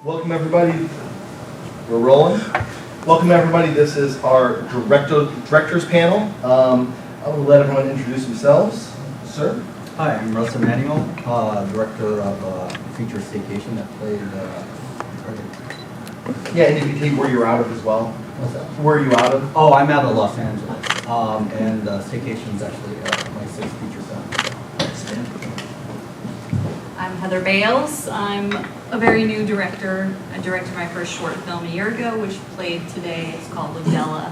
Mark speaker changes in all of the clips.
Speaker 1: Welcome everybody. We're rolling. Welcome everybody. This is our directors panel. I'm going to let everyone introduce themselves. Sir.
Speaker 2: Hi, I'm Russ Emanuel, director of feature STAYCATION that played.
Speaker 1: Yeah, and you can tell where you're out of as well.
Speaker 2: What's that?
Speaker 1: Where are you out of?
Speaker 2: Oh, I'm out of Los Angeles, and STAYCATION is actually my sixth feature film.
Speaker 3: I'm Heather Bayles. I'm a very new director. I directed my first short film a year ago, which played today. It's called LEGENDS.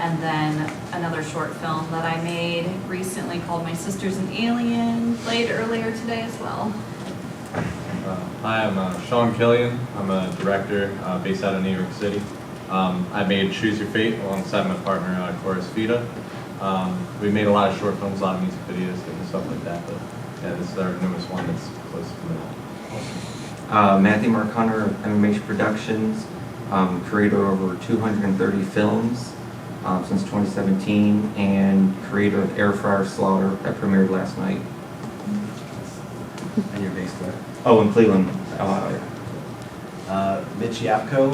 Speaker 3: And then another short film that I made recently called My Sister's an Alien, played earlier today as well.
Speaker 4: Hi, I'm Sean Killion. I'm a director based out of New York City. I made Choose Your Fate alongside my partner, Chorus Vita. We made a lot of short films, a lot of music videos and stuff like that, but yeah, this is our newest one that's close to that.
Speaker 5: Matthew O'Connor of MMH Productions, creator of over 230 films since 2017, and creator of Air Fryer Slaughter that premiered last night.
Speaker 6: And you're based where?
Speaker 5: Oh, in Cleveland, Ohio.
Speaker 6: Mitch Yapko,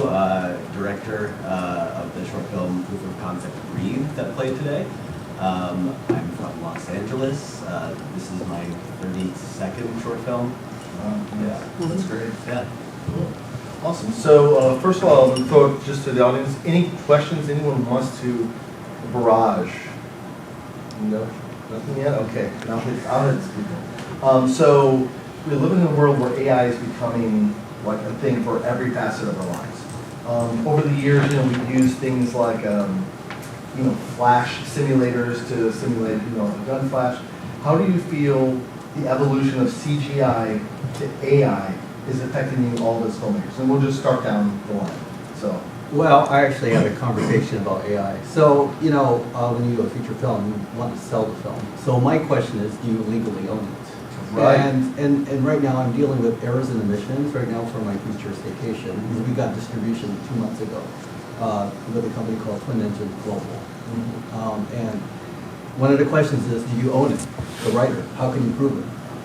Speaker 6: director of the short film Proof of Concept Breathe that played today. I'm from Los Angeles. This is my 32nd short film.
Speaker 1: Yeah, that's great.
Speaker 6: Yeah.
Speaker 1: Cool. Awesome. So first of all, I'll throw it just to the audience. Any questions anyone wants to barrage? No, nothing yet. Okay, now I'll hit people. So we live in a world where AI is becoming like a thing for every facet of our lives. Over the years, we've used things like flash simulators to simulate a gun flash. How do you feel the evolution of CGI to AI is affecting you all as filmmakers? And we'll just start down the line. So.
Speaker 2: Well, I actually had a conversation about AI. So, when you do a feature film, you want to sell the film. So my question is, do you legally own it?
Speaker 1: Right.
Speaker 2: And right now I'm dealing with errors and omissions right now for my feature STAYCATION. We got distribution 2 months ago with a company called Twin Engine Global. And one of the questions is, do you own it? The writer, how can you prove it?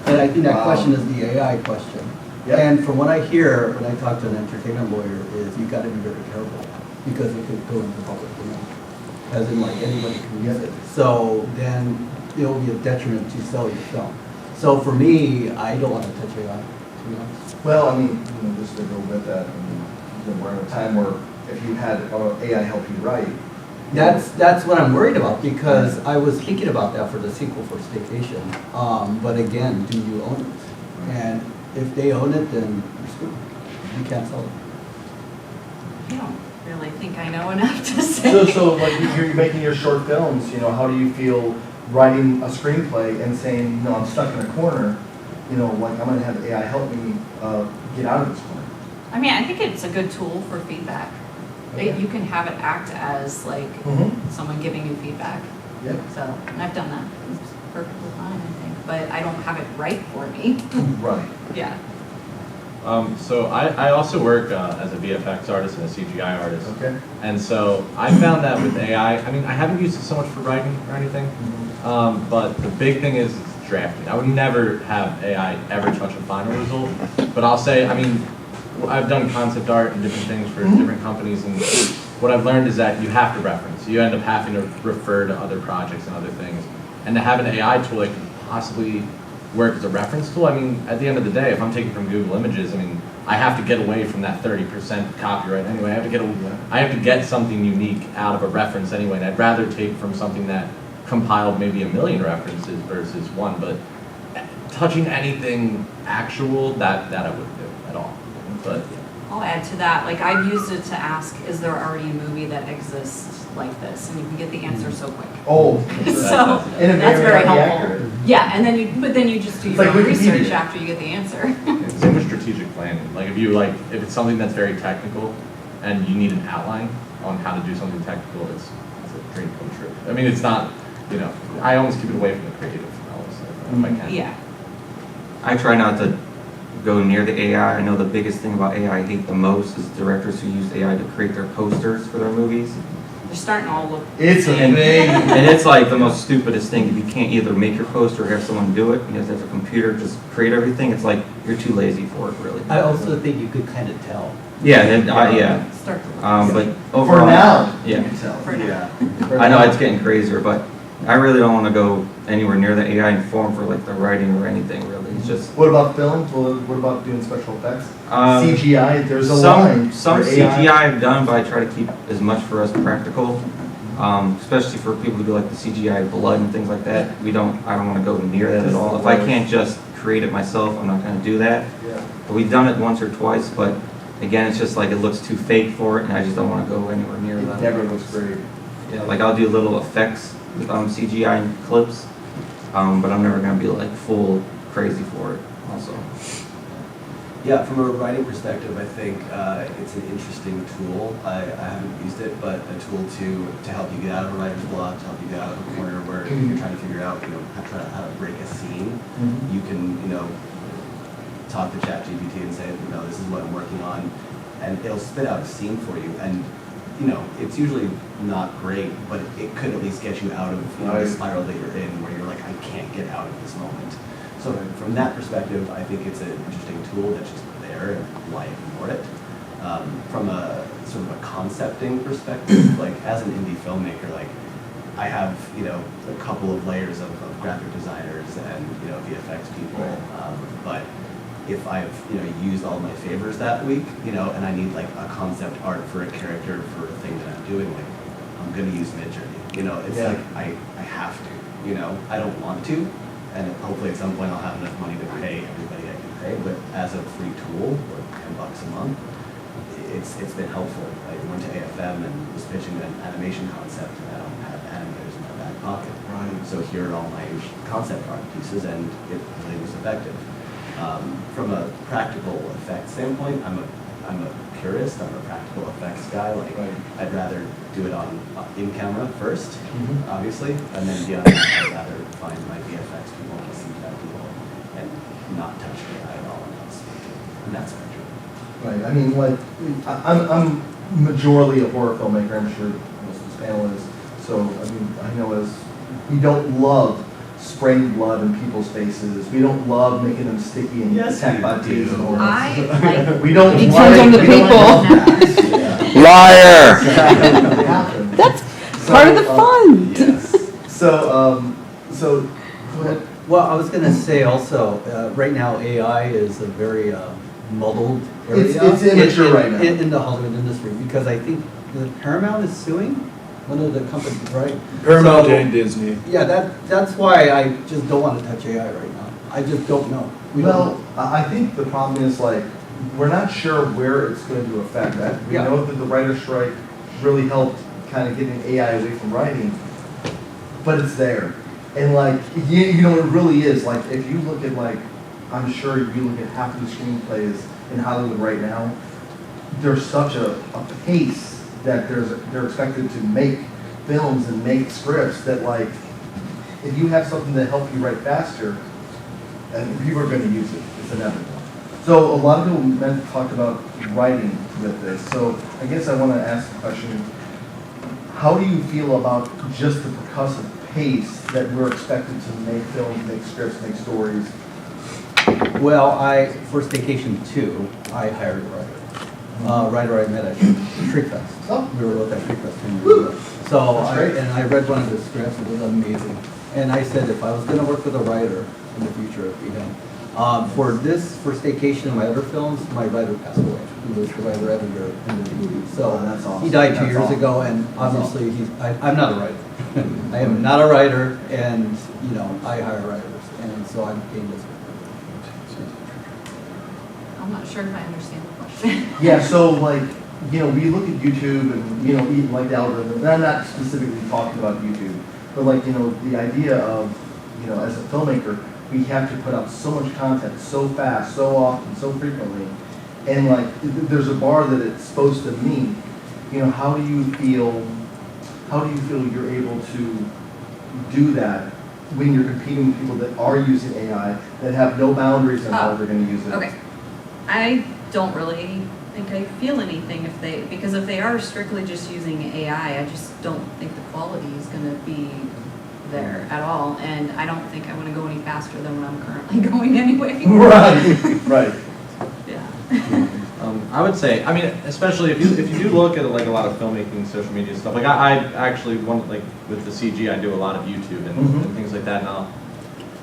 Speaker 2: And I think that question is the AI question.
Speaker 1: Yep.
Speaker 2: And from what I hear when I talk to an entertainment lawyer is you've got to be very careful because it could go into public domain. As in like anybody can use it. So then it will be a detriment to sell your film. So for me, I don't want to touch AI, to be honest.
Speaker 1: Well, I mean, just to go with that, we're in a time where if you had AI help you write.
Speaker 2: That's what I'm worried about because I was thinking about that for the sequel for STAYCATION. But again, do you own it? And if they own it, then you're screwed. You can't sell it.
Speaker 3: I don't really think I know enough to say.
Speaker 1: So like you're making your short films, how do you feel writing a screenplay and saying, I'm stuck in a corner, like I'm going to have AI help me get out of this corner?
Speaker 3: I mean, I think it's a good tool for feedback.
Speaker 1: Okay.
Speaker 3: You can have it act as like someone giving you feedback.
Speaker 1: Yep.
Speaker 3: So, and I've done that. It's perfectly fine, I think. But I don't have it right for me.
Speaker 1: Right.
Speaker 3: Yeah.
Speaker 4: So I also work as a VFX artist and a CGI artist.
Speaker 1: Okay.
Speaker 4: And so I found that with AI, I mean, I haven't used it so much for writing or anything, but the big thing is it's drafting. I would never have AI ever touch a final result, but I'll say, I mean, I've done concept art and different things for different companies, and what I've learned is that you have to reference. You end up having to refer to other projects and other things. And to have an AI tool that can possibly work as a reference tool, I mean, at the end of the day, if I'm taking from Google Images, I mean, I have to get away from that 30% copyright anyway. I have to get something unique out of a reference anyway, and I'd rather take from something that compiled maybe 1 million references versus one. But touching anything actual, that I wouldn't do at all. But
Speaker 3: I'll add to that. Like, I've used it to ask, is there already a movie that exists like this? And you can get the answer so quick.
Speaker 1: Oh,
Speaker 3: So
Speaker 1: and
Speaker 3: that's very helpful.
Speaker 1: accurate.
Speaker 3: Yeah, and then you just do
Speaker 1: It's
Speaker 3: your
Speaker 1: like
Speaker 3: own
Speaker 1: Wikipedia.
Speaker 3: research after you get the answer.
Speaker 4: same with strategic planning. Like if it's something that's very technical and you need an outline on how to do something technical, it's a dream come true. I mean, it's not, I almost keep it away from the creative also, if I can.
Speaker 3: Yeah.
Speaker 5: I try not to go near the AI. I know the biggest thing about AI I hate the most is directors who use AI to create their posters for their movies.
Speaker 3: starting to all look.
Speaker 1: It's a
Speaker 5: And,
Speaker 1: thing.
Speaker 5: and it's like the most stupidest thing. You can't either make your post or have someone do it. You have to have a computer just create everything. It's like you're too lazy for it, really.
Speaker 2: I also think you could kind of tell.
Speaker 5: Yeah, and yeah.
Speaker 3: Start to look.
Speaker 5: But
Speaker 1: For
Speaker 5: overall,
Speaker 1: now, you
Speaker 5: yeah.
Speaker 1: can tell.
Speaker 3: For now.
Speaker 5: I know it's getting crazier, but I really don't want to go anywhere near the AI form for like the writing or anything. Really, it's just
Speaker 1: What about film? What about doing special effects?
Speaker 5: um,
Speaker 1: CGI, there's a line.
Speaker 5: Some
Speaker 1: for
Speaker 5: CGI I've done, but I try to keep as much for us practical. Especially for people who do like the CGI blood and things like that. I don't want to go near that at all. If I can't just create it myself, I'm not going to do that.
Speaker 1: Yeah.
Speaker 5: But we've done it once or twice, but again, it's just like it looks too fake for it, and I just don't want to go anywhere near
Speaker 1: It
Speaker 5: that.
Speaker 1: never looks great.
Speaker 5: Yeah, like I'll do little effects with CGI and clips, but I'm never going to be like full crazy for it. Also.
Speaker 6: Yeah, from a writing perspective, I think it's an interesting tool. I haven't used it, but a tool to help you get out of a writer's block, to help you get out of a corner where you're trying to figure out, how to break a scene. You can, talk to ChatGPT and say, this is what I'm working on, and it'll spit out a scene for you. And it's usually not great, but it could at least get you out of the spiral that you're in, where you're like, I can't get out of this moment. So from that perspective, I think it's an interesting tool that's just there, and why ignore it? From a sort of a concepting perspective, like as an indie filmmaker, like I have a couple of layers of graphic designers and VFX people, but if I've used all my favors that week, and I need like a concept art for a character for a thing that I'm doing, like I'm gonna use Midjourney. It's like I have to. I don't want to. And hopefully at some point I'll have enough money to pay everybody I can pay, but as a free tool, or $10 a month, it's been helpful. I went to AFM and was pitching an animation concept, and I don't have animators in my back pocket.
Speaker 1: Right.
Speaker 6: So here are all my concept art pieces, and it really was effective. From a practical effects standpoint, I'm a purist. I'm a practical effects guy. Like I'd rather do it on in camera first, obviously, and then beyond that, I'd rather find my VFX people, my CGI people, and not touch AI at all. And that's spectrum.
Speaker 1: Right. I mean, like, I'm majorly a horror filmmaker. I'm sure most of this panel is. So, I mean, I know as we don't love spraying blood in people's faces. We don't love making them sticky and attack by tears and horrors.
Speaker 3: I
Speaker 1: we don't
Speaker 7: It
Speaker 1: like,
Speaker 7: depends on the
Speaker 1: we don't like
Speaker 7: people.
Speaker 1: that.
Speaker 8: Liar!
Speaker 1: Exactly. It happens.
Speaker 7: That's part of the fun.
Speaker 1: Yes. So go ahead.
Speaker 2: Well, I was going to say also, right now AI is a very muddled area.
Speaker 1: It's immature right now.
Speaker 2: In the Hollywood industry, because I think the Paramount is suing one of the companies, right?
Speaker 8: Paramount
Speaker 2: So,
Speaker 8: and Disney.
Speaker 2: Yeah, that's why I just don't want to touch AI right now. I just don't know. We don't
Speaker 1: Well,
Speaker 2: know.
Speaker 1: I think the problem is like, we're not sure where it's going to affect that. We
Speaker 2: Yeah.
Speaker 1: know that the writer's strike really helped kind of getting AI away from writing, but it's there. And like, it really is. Like, if you look at like, I'm sure you look at half of the screenplays in Hollywood right now, there's such a pace that they're expected to make films and make scripts that like, if you have something to help you write faster, and people are going to use it. It's inevitable. So a lot of people talked about writing with this. So I guess I want to ask the question, how do you feel about just the percussive pace that we're expected to make films, make scripts, make stories?
Speaker 2: Well, for STAYCATION 2, I hired a writer. Writer I met at Shriek Fest.
Speaker 1: Oh.
Speaker 2: We were both at Shriek Fest 10 years ago. So
Speaker 1: That's great.
Speaker 2: I read one of his scripts, it was amazing. And I said if I was going to work with a writer in the future, it'd be him. For STAYCATION and my other films, my writer passed away. He was the writer editor in the movie. So
Speaker 1: That's awesome.
Speaker 2: he died 2
Speaker 1: That's
Speaker 2: years
Speaker 1: awesome.
Speaker 2: ago, and obviously I'm not a writer. I am not a writer, and I hire writers, and so I'm paying this.
Speaker 3: I'm not sure if I understand the question.
Speaker 1: Yeah, so like, we look at YouTube and, even like the algorithm, and I'm not specifically talking about YouTube, but like, the idea of, as a filmmaker, we have to put out so much content so fast, so often, so frequently, and like, there's a bar that it's supposed to meet. How do you feel you're able to do that when you're competing with people that are using AI, that have no boundaries on how they're going to use it?
Speaker 3: Okay. I don't really think I feel anything because if they are strictly just using AI, I just don't think the quality is gonna be there at all, and I don't think I wanna go any faster than what I'm currently going anyway.
Speaker 1: Right.
Speaker 3: Yeah.
Speaker 4: I would say, I mean, especially if you do look at like a lot of filmmaking, social media stuff. Like I actually want, like with the CG, I do a lot of YouTube and things like that. And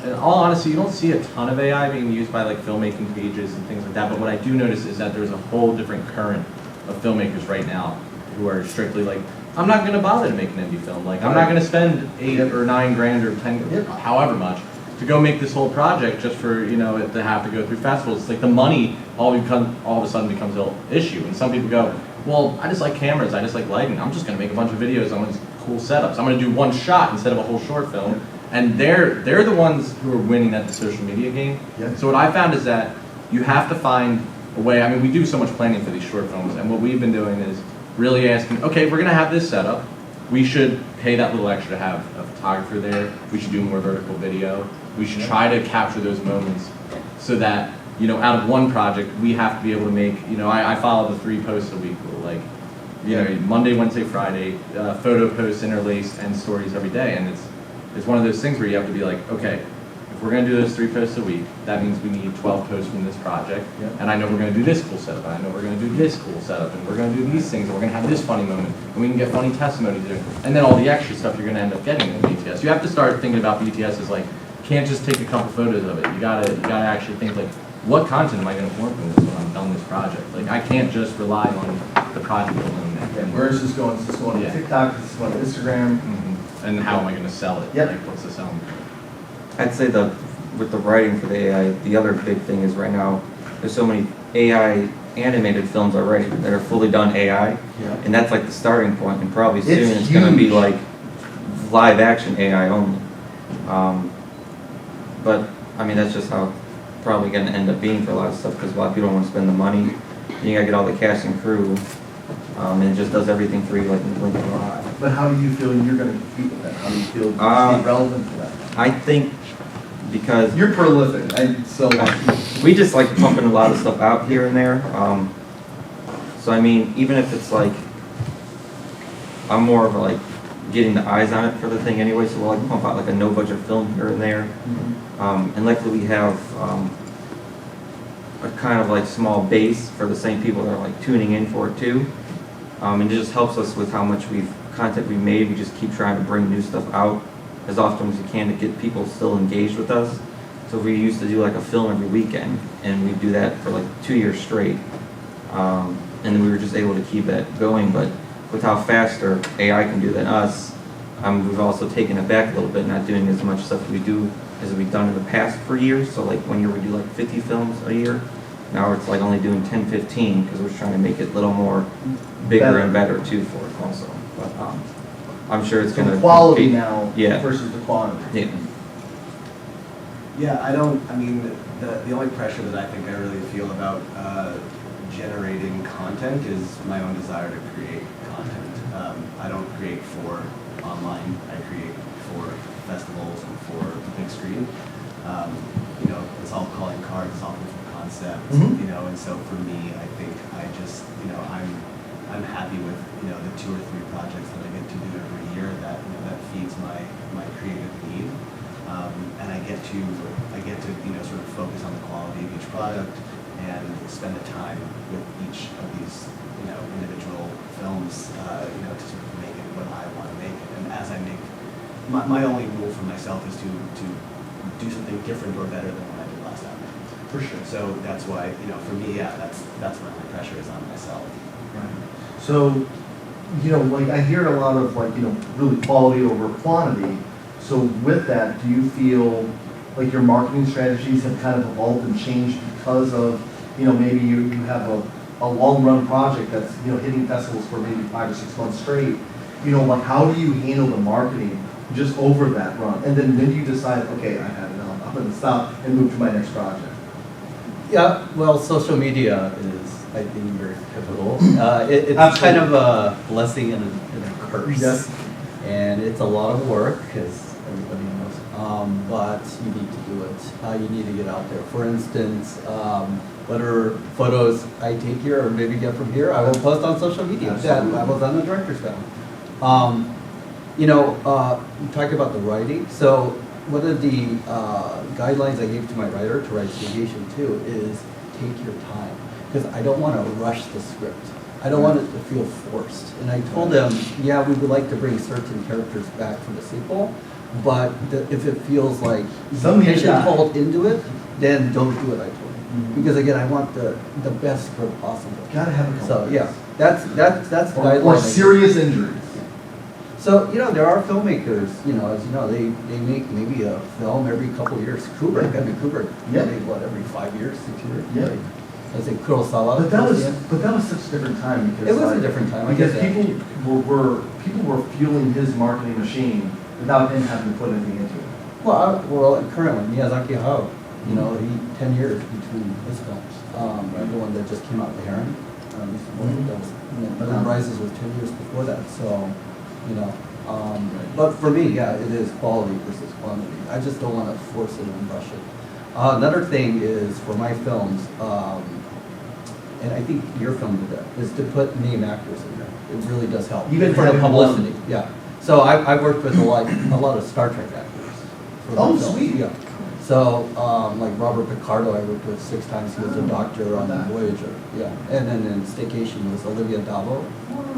Speaker 4: in all honesty, you don't see a ton of AI being used by like filmmaking pages and things like that. But what I do notice is that there's a whole different current of filmmakers right now who are strictly like, I'm not going to bother to make an indie film. Like I'm not going to spend $8 or $9 grand or 10, however much, to go make this whole project just for, you know, it to have to go through festivals. It's like the money all of a sudden becomes an issue. And some people go, well, I just like cameras, I just like lighting. I'm just going to make a bunch of videos on these cool setups. I'm going to do one shot instead of a whole short film. And they're the ones who are winning at the social media game.
Speaker 1: Yeah.
Speaker 4: So what I found is that you have to find a way. I mean, we do so much planning for these short films, and what we've been doing is really asking, okay, we're going to have this setup. We should pay that little extra to have a photographer there. We should do more vertical video. We should try to capture those moments so that, you know, out of one project, we have to be able to make, you know, I follow the 3 posts a week rule, like, you know, Monday, Wednesday, Friday, photo posts interlaced and stories every day. And it's one of those things where you have to be like, okay, if we're going to do those 3 posts a week, that means we need 12 posts from this project.
Speaker 1: Yeah.
Speaker 4: And I know we're going to do this cool setup, and I know we're going to do this cool setup, and we're going to do these things, and we're going to have this funny moment, and we can get funny testimonies there. And then all the extra stuff you're going to end up getting in BTS. You have to start thinking about BTS as like, can't just take a couple photos of it. You gotta actually think like, what content am I going to form from this when I'm done this project? Like I can't just rely on the project alone.
Speaker 1: And where is this going? Is this going to TikTok? Is this going to Instagram?
Speaker 4: And how am I going to sell it?
Speaker 1: Yep.
Speaker 4: Like what's the selling?
Speaker 5: I'd say with the writing for the AI, the other big thing is right now, there's so many AI animated films already that are fully done AI, and that's like the starting point, and probably soon it's going to be like live action AI only. But I mean, that's just how it's probably going to end up being for a lot of stuff, because a lot of people don't want to spend the money. And you got to get all the cast and crew, and it just does everything for you like in the blink of an eye.
Speaker 1: But how do you feel you're going to compete with that? How do you feel you stay relevant to that?
Speaker 5: I think because
Speaker 1: You're prolific, and so
Speaker 5: we just like pumping a lot of stuff out here and there. So I mean, even if it's like, I'm more of a, like getting the eyes on it for the thing anyway, so we'll like pump out like a no-budget film here and there. And luckily we have a kind of like small base for the same people that are like tuning in for it too. And it just helps us with how much content we made. We just keep trying to bring new stuff out as often as we can to get people still engaged with us. So we used to do like a film every weekend, and we do that for like 2 years straight. And we were just able to keep that going, but with how faster AI can do than us, we've also taken it back a little bit, not doing as much stuff as we've done in the past for years. So like 1 year we do like 50 films a year. Now it's like only doing 10, 15, because we're trying to make it a little more bigger and better too for it also. But I'm sure it's going to
Speaker 1: quality now
Speaker 5: Yeah.
Speaker 1: versus the quantity.
Speaker 5: Yeah.
Speaker 6: Yeah, I mean, the only pressure that I think I really feel about generating content is my own desire to create content. I don't create for online, I create for festivals and for the big screen. You know, it's all calling cards, it's all proof of concept, you know, and so for me, I think I just, you know, I'm happy with, you know, the 2 or 3 projects that I get to do every year that, you know, that feeds my creative need. And I get to, you know, sort of focus on the quality of each product and spend the time with each of these, you know, individual films, you know, to sort of make it what I want to make it. And as I make, my only rule for myself is to do something different or better than what I did last time.
Speaker 1: For sure.
Speaker 6: So that's why, you know, for me, yeah, that's where my pressure is on myself.
Speaker 1: Right. So, you know, like I hear a lot of like, you know, really quality over quantity. So with that, do you feel like your marketing strategies have kind of evolved and changed because of, you know, maybe you have a long run project that's, you know, hitting festivals for maybe 5 or 6 months straight? You know, like how do you handle the marketing just over that run? And then you decide, okay, I have enough, I'm going to stop and move to my next project.
Speaker 2: Yeah, well, social media is, I think, very pivotal. It's
Speaker 1: Absolutely.
Speaker 2: kind of a blessing and a curse.
Speaker 1: Yes.
Speaker 2: And it's a lot of work, as everybody knows. but you need to do it. You need to get out there. For instance, whatever photos I take here or maybe get from here, I will post on social media. That I was on the director's film. You talk about the writing. So one of the guidelines I gave to my writer to write Staycation too is take your time, because I don't want to rush the script. I don't want it to feel forced. And I told them, yeah, we would like to bring certain characters back for the sequel, but if it feels like you pigeonholed into it, then don't do it, I told them. Because again, I want the best script possible.
Speaker 1: Gotta have a couple.
Speaker 2: So yeah, that's the guideline.
Speaker 1: Or serious injuries.
Speaker 2: So, there are filmmakers, as you know, they make maybe a film every couple of years. Kubrick,
Speaker 1: Yeah.
Speaker 2: made what, every 5 years, 6 years?
Speaker 1: Yeah.
Speaker 2: I think Kurosawa.
Speaker 1: But that was such a different time because
Speaker 2: It was a different time, I
Speaker 1: because
Speaker 2: get that.
Speaker 1: people were fueling his marketing machine without him having to put anything into it.
Speaker 2: Well, currently, Miyazaki Hayao, he 10 years between his films. The one that just came out, The Heron, Moon Rises was 10 years before that, so, but for me, yeah, it is quality versus quantity. I just don't want to force it and rush it. Another thing is, for my films, and I think your film did that, is to put name actors in there. It really does help.
Speaker 1: Even
Speaker 2: for the
Speaker 1: having
Speaker 2: publicity,
Speaker 1: one.
Speaker 2: yeah. So I've worked with a lot of Star Trek actors. For
Speaker 1: Oh,
Speaker 2: my films,
Speaker 1: sweet.
Speaker 2: Yeah. So, like Robert Picardo, I worked with 6 times. He was a doctor on Voyager. Yeah. And then in Staycation was Olivia Davo,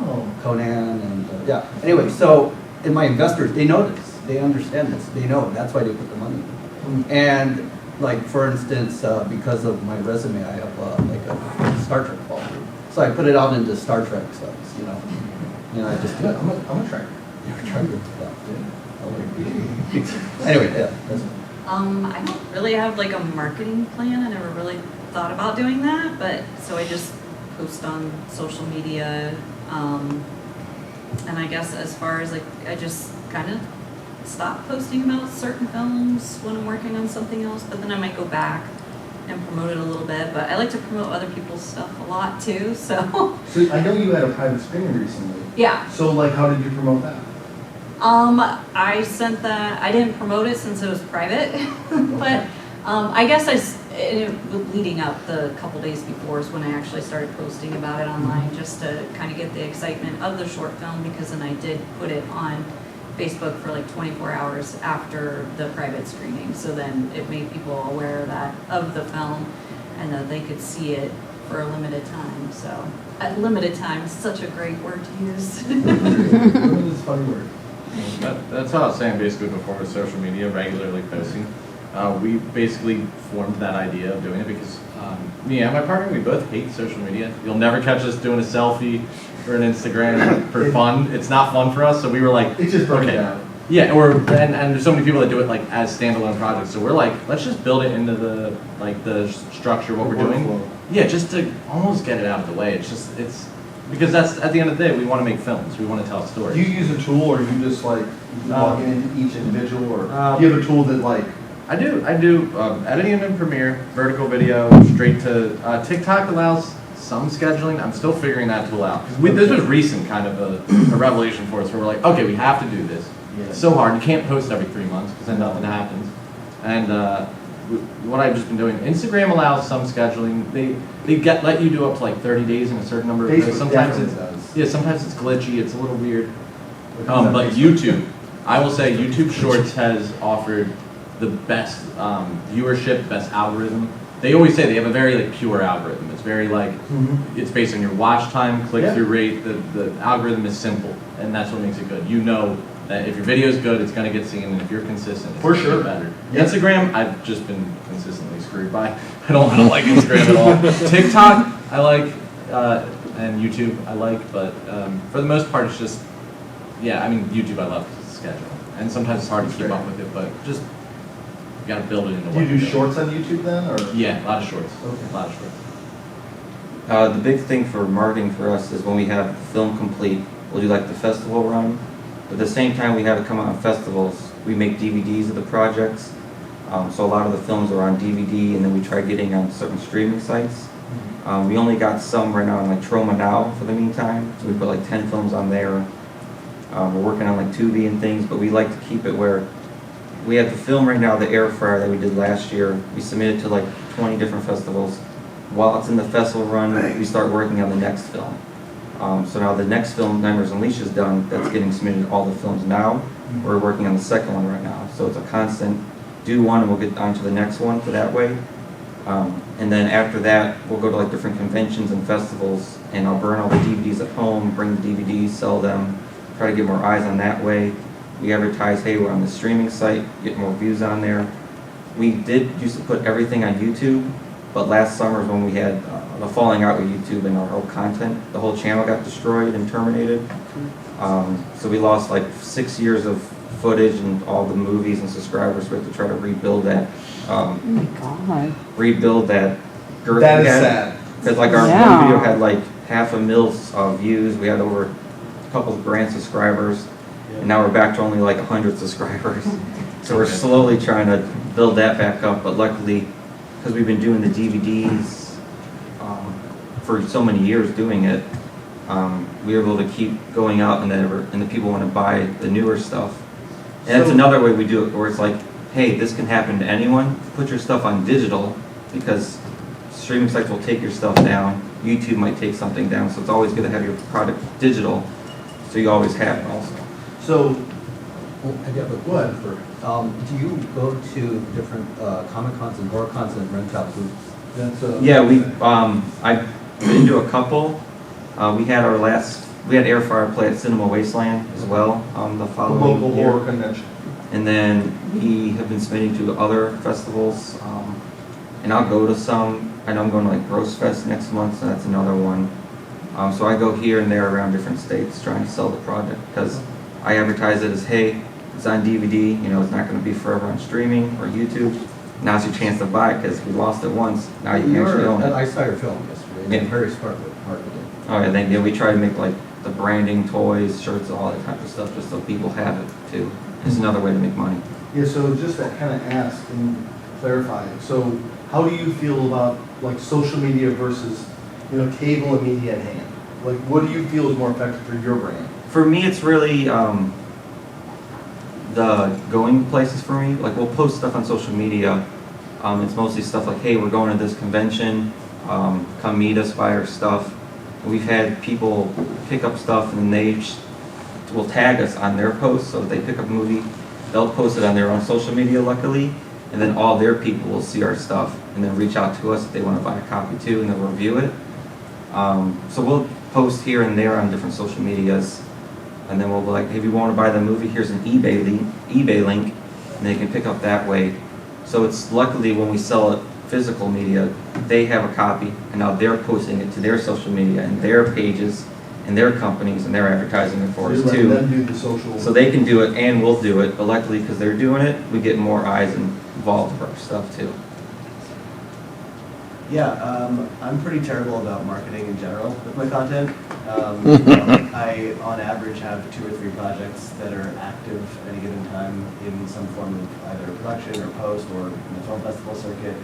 Speaker 1: Oh.
Speaker 2: Conan, and yeah. Anyway, so in my investors, they know this. They understand this. They know. That's why they put the money in. And like, for instance, because of my resume, I have like a Star Trek quality. So I put it out into Star Trek sites, I just do it.
Speaker 1: I'm a tracker.
Speaker 2: You're a tracker. Yeah. Anyway, yeah. That's
Speaker 3: I don't really have like a marketing plan. I never really thought about doing that, but so I just post on social media. And I guess as far as like, I just kind of stop posting about certain films when I'm working on something else, but then I might go back and promote it a little bit. But I like to promote other people's stuff a lot too, so.
Speaker 1: So I know you had a private screening recently.
Speaker 3: Yeah.
Speaker 1: So like, how did you promote that?
Speaker 3: I sent that, I didn't promote it since it was private, but I guess leading up the couple days before is when I actually started posting about it online, just to kind of get the excitement of the short film, because then I did put it on Facebook for like 24 hours after the private screening, so then it made people aware of the film and that they could see it for a limited time. So at limited time is such a great word to use.
Speaker 1: Limited is a funny word.
Speaker 4: That's what I was saying basically before with social media, regularly posting. We basically formed that idea of doing it because me and my partner, we both hate social media. You'll never catch us doing a selfie or an Instagram for fun. It's not fun for us, so we were like,
Speaker 1: It's just broken down.
Speaker 4: Yeah, and there's so many people that do it like as standalone projects. So we're like, let's just build it into the structure of what we're doing.
Speaker 1: Workflow.
Speaker 4: Yeah, just to almost get it out of the way. It's because that's at the end of the day, we want to make films. We want to tell stories.
Speaker 1: Do you use a tool, or you just like log into each individual, or do you have a tool that like?
Speaker 4: I do editing in Premiere, vertical video, straight to TikTok allows some scheduling. I'm still figuring that tool out. This was recent kind of a revelation for us where we're like, okay, we have to do this.
Speaker 1: Yeah.
Speaker 4: It's so hard. You can't post every 3 months because then nothing happens. And what I've just been doing, Instagram allows some scheduling. They let you do up to like 30 days in a certain number of days.
Speaker 1: Facebook
Speaker 4: Sometimes
Speaker 1: definitely
Speaker 4: sometimes it's glitchy. It's a little weird. But YouTube, I will say YouTube Shorts has offered the best viewership, best algorithm. They always say they have a very like pure algorithm. It's very like it's based on your watch time, click-through rate. The algorithm is simple, and that's what makes it good. You know that if your video is good, it's going to get seen, and if you're consistent, it's going to get better.
Speaker 1: Yep.
Speaker 4: Instagram, I've just been consistently screwed by. I don't like Instagram at all. TikTok, I like, and YouTube, I like, but for the most part, it's just, YouTube, I love to schedule, and sometimes it's hard to keep up with it, but just you got to build it into.
Speaker 1: Do you do shorts on YouTube then, or?
Speaker 4: Yeah, a lot of shorts.
Speaker 1: Okay.
Speaker 4: A lot of shorts.
Speaker 5: The big thing for marketing for us is when we have film complete, we'll do like the festival run. But at the same time we have it come out on festivals, we make DVDs of the projects. So a lot of the films are on DVD, and then we try getting on certain streaming sites. We only got some right now on like Troma Now for the meantime. So we put like 10 films on there. We're working on like Tubi and things, but we like to keep it where we have the film right now, the air fryer that we did last year. We submitted to like 20 different festivals. While it's in the festival run, we start working on the next film. So now the next film, Nightmares Unleashed, is done. That's getting submitted to all the films now. We're working on the second one right now. So it's a constant do one and we'll get on to the next one for that way. And then after that, we'll go to like different conventions and festivals, and I'll burn all the DVDs at home, bring the DVDs, sell them, try to get more eyes on that way. We advertise, hey, we're on the streaming site, get more views on there. We did used to put everything on YouTube, but last summer is when we had a falling out with YouTube and our old content. The whole channel got destroyed and terminated. So we lost like 6 years of footage and all the movies and subscribers. We have to try to rebuild that. Rebuild that girth.
Speaker 1: That is sad.
Speaker 5: Because like our one video had like 500,000 views. We had over a couple of grand subscribers. And now we're back to only like 100 subscribers. So we're slowly trying to build that back up. But luckily, because we've been doing the DVDs for so many years doing it, we were able to keep going out, and then the people want to buy the newer stuff. And that's another way we do it, where it's like, hey, this can happen to anyone. Put your stuff on digital, because streaming sites will take your stuff down. YouTube might take something down, so it's always good to have your product digital, so you always have it also.
Speaker 1: So,
Speaker 2: Well, I have a
Speaker 1: go ahead first.
Speaker 2: do you go to different Comic Cons and Horror Cons and rent out booths?
Speaker 1: That's,
Speaker 5: Yeah, I've been to a couple. We had Airfire play at Cinema Wasteland as well the
Speaker 1: the
Speaker 5: following
Speaker 1: local
Speaker 5: year.
Speaker 1: horror convention.
Speaker 5: And then we have been submitting to other festivals, and I'll go to some. I know I'm going to like Gross Fest next month, so that's another one. So I go here and there around different states trying to sell the product, because I advertise it as, hey, it's on DVD, you know, it's not going to be forever on streaming or YouTube. Now's your chance to buy it, because we lost it once, now you can actually own it.
Speaker 2: I saw your film yesterday, and
Speaker 5: Yeah.
Speaker 2: you're very smart with marketing.
Speaker 5: Oh yeah, then we try to make like the branding, toys, shirts, all that type of stuff, just so people have it too. It's another way to make money.
Speaker 1: Yeah, so just to kind of ask and clarify, so how do you feel about like social media versus, you know, cable and media in hand? Like, what do you feel is more effective for your brand?
Speaker 5: For me, it's really the going places for me. Like, we'll post stuff on social media. It's mostly stuff like, hey, we're going to this convention, come meet us, buy our stuff. And we've had people pick up stuff and they will tag us on their posts, so if they pick up a movie, they'll post it on their own social media, luckily, and then all their people will see our stuff and then reach out to us if they want to buy a copy too, and then review it. So we'll post here and there on different social medias, and then we'll be like, hey, if you want to buy the movie, here's an eBay link, and they can pick up that way. So it's luckily when we sell it physical media, they have a copy, and now they're posting it to their social media and their pages and their companies, and they're advertising it for us
Speaker 1: You let
Speaker 5: too.
Speaker 1: them do the social.
Speaker 5: So they can do it and we'll do it, but luckily because they're doing it, we get more eyes involved for our stuff too.
Speaker 6: Yeah, I'm pretty terrible about marketing in general with my content. You know, I, on average, have 2 or 3 projects that are active at any given time in some form of either production or post or in the film festival circuit.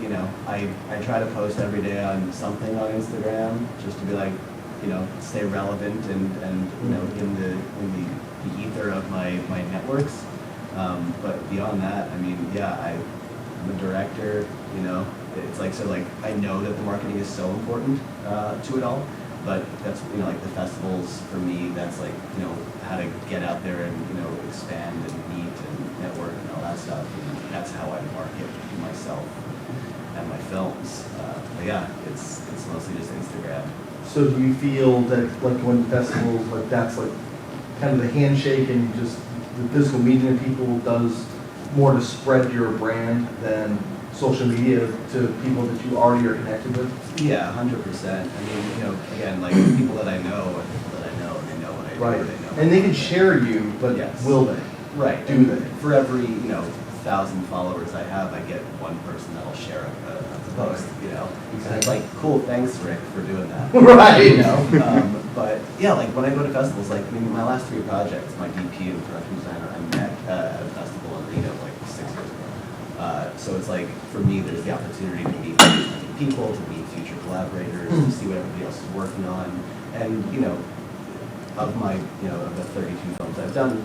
Speaker 6: You know, I try to post every day on something on Instagram just to be like, you know, stay relevant and you know, in the ether of my networks. But beyond that, I mean, yeah, I'm a director, you know. It's like, so like, I know that the marketing is so important to it all, but that's, you know, like the festivals for me, that's like, you know, how to get out there and, you know, expand and meet and network and all that stuff. And that's how I market myself and my films. But yeah, it's mostly just Instagram.
Speaker 1: So do you feel that like when festivals, like that's like kind of the handshake and just the physical meeting of people does more to spread your brand than social media to people that you already are connected with?
Speaker 6: Yeah, 100%. I mean, you know, again, like people that I know are people that I know, and they know what I do.
Speaker 1: Right.
Speaker 6: They know
Speaker 1: And they can share you, but
Speaker 6: Yes.
Speaker 1: will they?
Speaker 6: Right.
Speaker 1: Do they?
Speaker 6: For every, you know, 1,000 followers I have, I get one person that'll share a post, you know. And it's like, cool, thanks, Rick, for doing that.
Speaker 1: Right.
Speaker 6: You know, but yeah, like when I go to festivals, like, I mean, my last 3 projects, my DP and production designer, I met at a festival in Reno like 6 years ago. So it's like, for me, there's the opportunity to meet people, to meet future collaborators, to see what everybody else is working on. And, you know, of my, you know, of the 32 films I've done,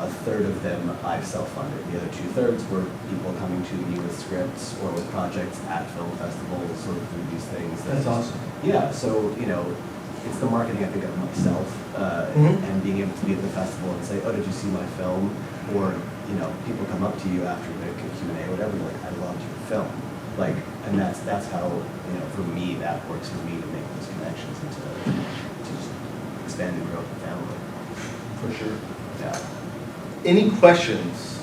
Speaker 6: A third of them I've self-funded. The other 2/3 were people coming to me with scripts or with projects at film festivals, sort of through these things.
Speaker 1: That's awesome.
Speaker 6: Yeah, so, you know, it's the marketing, I think, of myself, and being able to be at the festival and say, oh, did you see my film? Or, you know, people come up to you after the Q&A, whatever, like, I loved your film. Like, and that's how, you know, for me, that works for me to make those connections and to just expand and grow the family.
Speaker 1: For sure.
Speaker 6: Yeah.
Speaker 1: Any questions?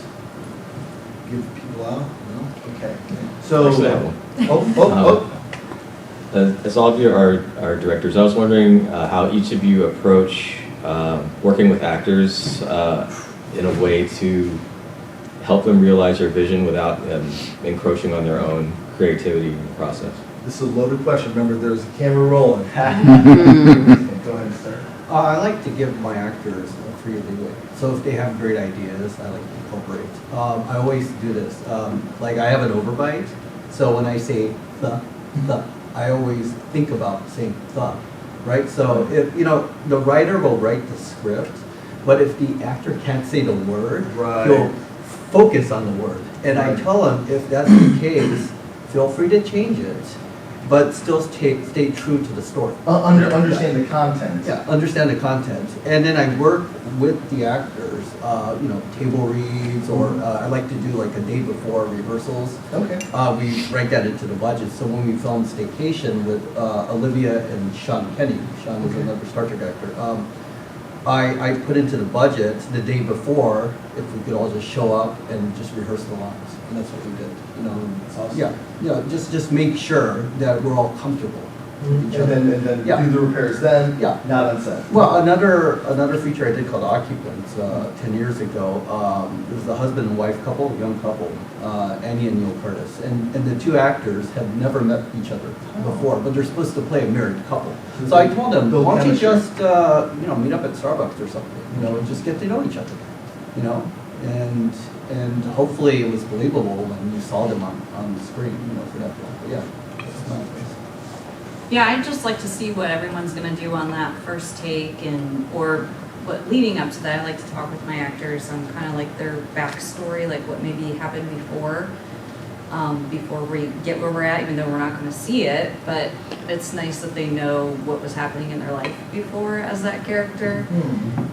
Speaker 1: Give people out? No? Okay. So,
Speaker 8: Actually, I have one.
Speaker 1: oh.
Speaker 8: As all of you are directors, I was wondering how each of you approach working with actors in a way to help them realize your vision without encroaching on their own creativity in the process.
Speaker 1: This is a loaded question. Remember, there's a camera rolling. Go ahead, sir.
Speaker 2: I like to give my actors a free leeway. So if they have great ideas, I like to incorporate. I always do this. Like I have an overbite, so when I say the, I always think about saying the, right? So if, you know, the writer will write the script, but if the actor can't say the word,
Speaker 1: Right.
Speaker 2: he'll focus on the word. And I tell him, if that's the case, feel free to change it, but still stay true to the story.
Speaker 1: Understand the content.
Speaker 2: Yeah, understand the content. And then I work with the actors, you know, table reads, or I like to do like a day before rehearsals.
Speaker 1: Okay.
Speaker 2: We write that into the budget. So when we filmed Staycation with Olivia and Sean Kenney, Sean is another Star Trek actor, I put into the budget the day before if we could all just show up and just rehearse the lines. And that's what we did. You know,
Speaker 1: That's awesome.
Speaker 2: yeah, just make sure that we're all comfortable.
Speaker 1: And then
Speaker 2: Yeah.
Speaker 1: do the repairs then,
Speaker 2: Yeah.
Speaker 1: not on set.
Speaker 2: Well, another feature I did called Occupants 10 years ago. It was the husband and wife couple, young couple, Annie and Neil Curtis, and the two actors had never met each other before, but they're supposed to play a married couple. So I told them,
Speaker 1: Build
Speaker 2: why don't you
Speaker 1: chemistry.
Speaker 2: just you know, meet up at Starbucks or something, you know, and just get to know each other, you know, and hopefully it was believable when you saw them on the screen, you know, for that long. But yeah, that's my advice.
Speaker 3: Yeah, I'd just like to see what everyone's gonna do on that first take or what leading up to that. I like to talk with my actors on kind of like their backstory, like what maybe happened before we get where we're at, even though we're not gonna see it, but it's nice that they know what was happening in their life before as that character.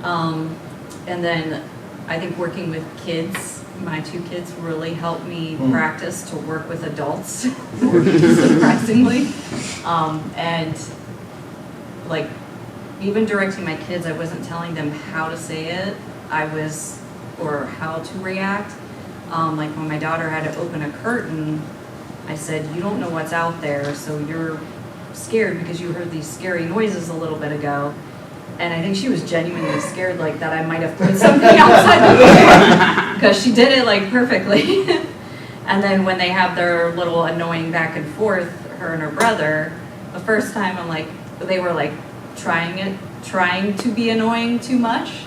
Speaker 3: And then I think working with kids, my two kids really helped me practice to work with adults, surprisingly. And like, even directing my kids, I wasn't telling them how to say it, or how to react. Like when my daughter had to open a curtain, I said, you don't know what's out there, so you're scared because you heard these scary noises a little bit ago. And I think she was genuinely scared, like that I might have put something outside the door, because she did it like perfectly. And then when they have their little annoying back and forth, her and her brother, the first time they were like trying to be annoying too much.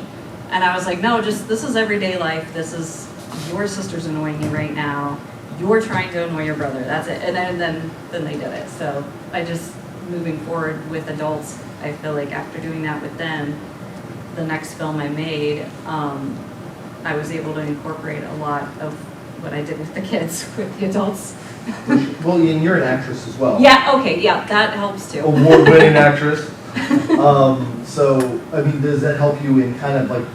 Speaker 3: And I was like, no, this is everyday life. This is, your sister's annoying you right now. You're trying to annoy your brother. That's it. And then they did it. So I just, moving forward with adults, I feel like after doing that with them, the next film I made, I was able to incorporate a lot of what I did with the kids, with the adults.
Speaker 1: Well, and you're an actress as well.
Speaker 3: Yeah, okay, yeah, that helps too.
Speaker 1: Award-winning actress. So, I mean, does that help you in kind of like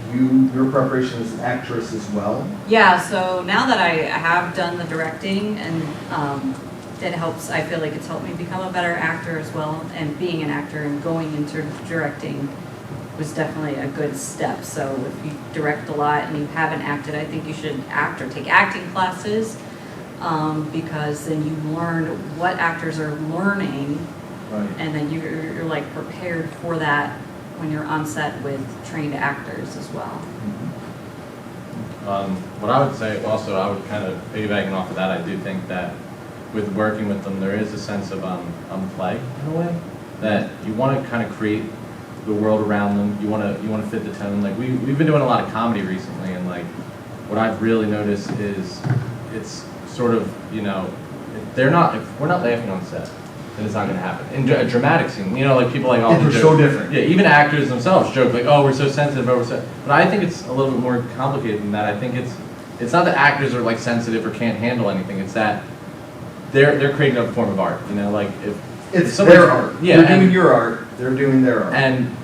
Speaker 1: your preparation as an actress as well?
Speaker 3: Yeah, so now that I have done the directing, and it helps, I feel like it's helped me become a better actor as well, and being an actor and going into directing was definitely a good step. So if you direct a lot and you haven't acted, I think you should act or take acting classes, because then you learn what actors are learning,
Speaker 1: Right.
Speaker 3: and then you're like prepared for that when you're on set with trained actors as well.
Speaker 4: What I would say also, I would kind of piggybacking off of that, I do think that with working with them, there is a sense of play in a way, that you want to kind of create the world around them. You want to fit the tone. Like we've been doing a lot of comedy recently, and like what I've really noticed is it's sort of, you know, we're not laughing on set. then it's not going to happen. In a dramatic scene, you know, like people like, oh,
Speaker 1: And they're so different.
Speaker 4: Yeah, even actors themselves joke like, oh, we're so sensitive, but I think it's a little bit more complicated than that. I think it's not that actors are like sensitive or can't handle anything. It's that they're creating a form of art. You know, like if
Speaker 1: It's
Speaker 4: somebody's-
Speaker 1: their art.
Speaker 4: Yeah,
Speaker 1: You're
Speaker 4: and-
Speaker 1: doing your art, they're doing their art.
Speaker 4: And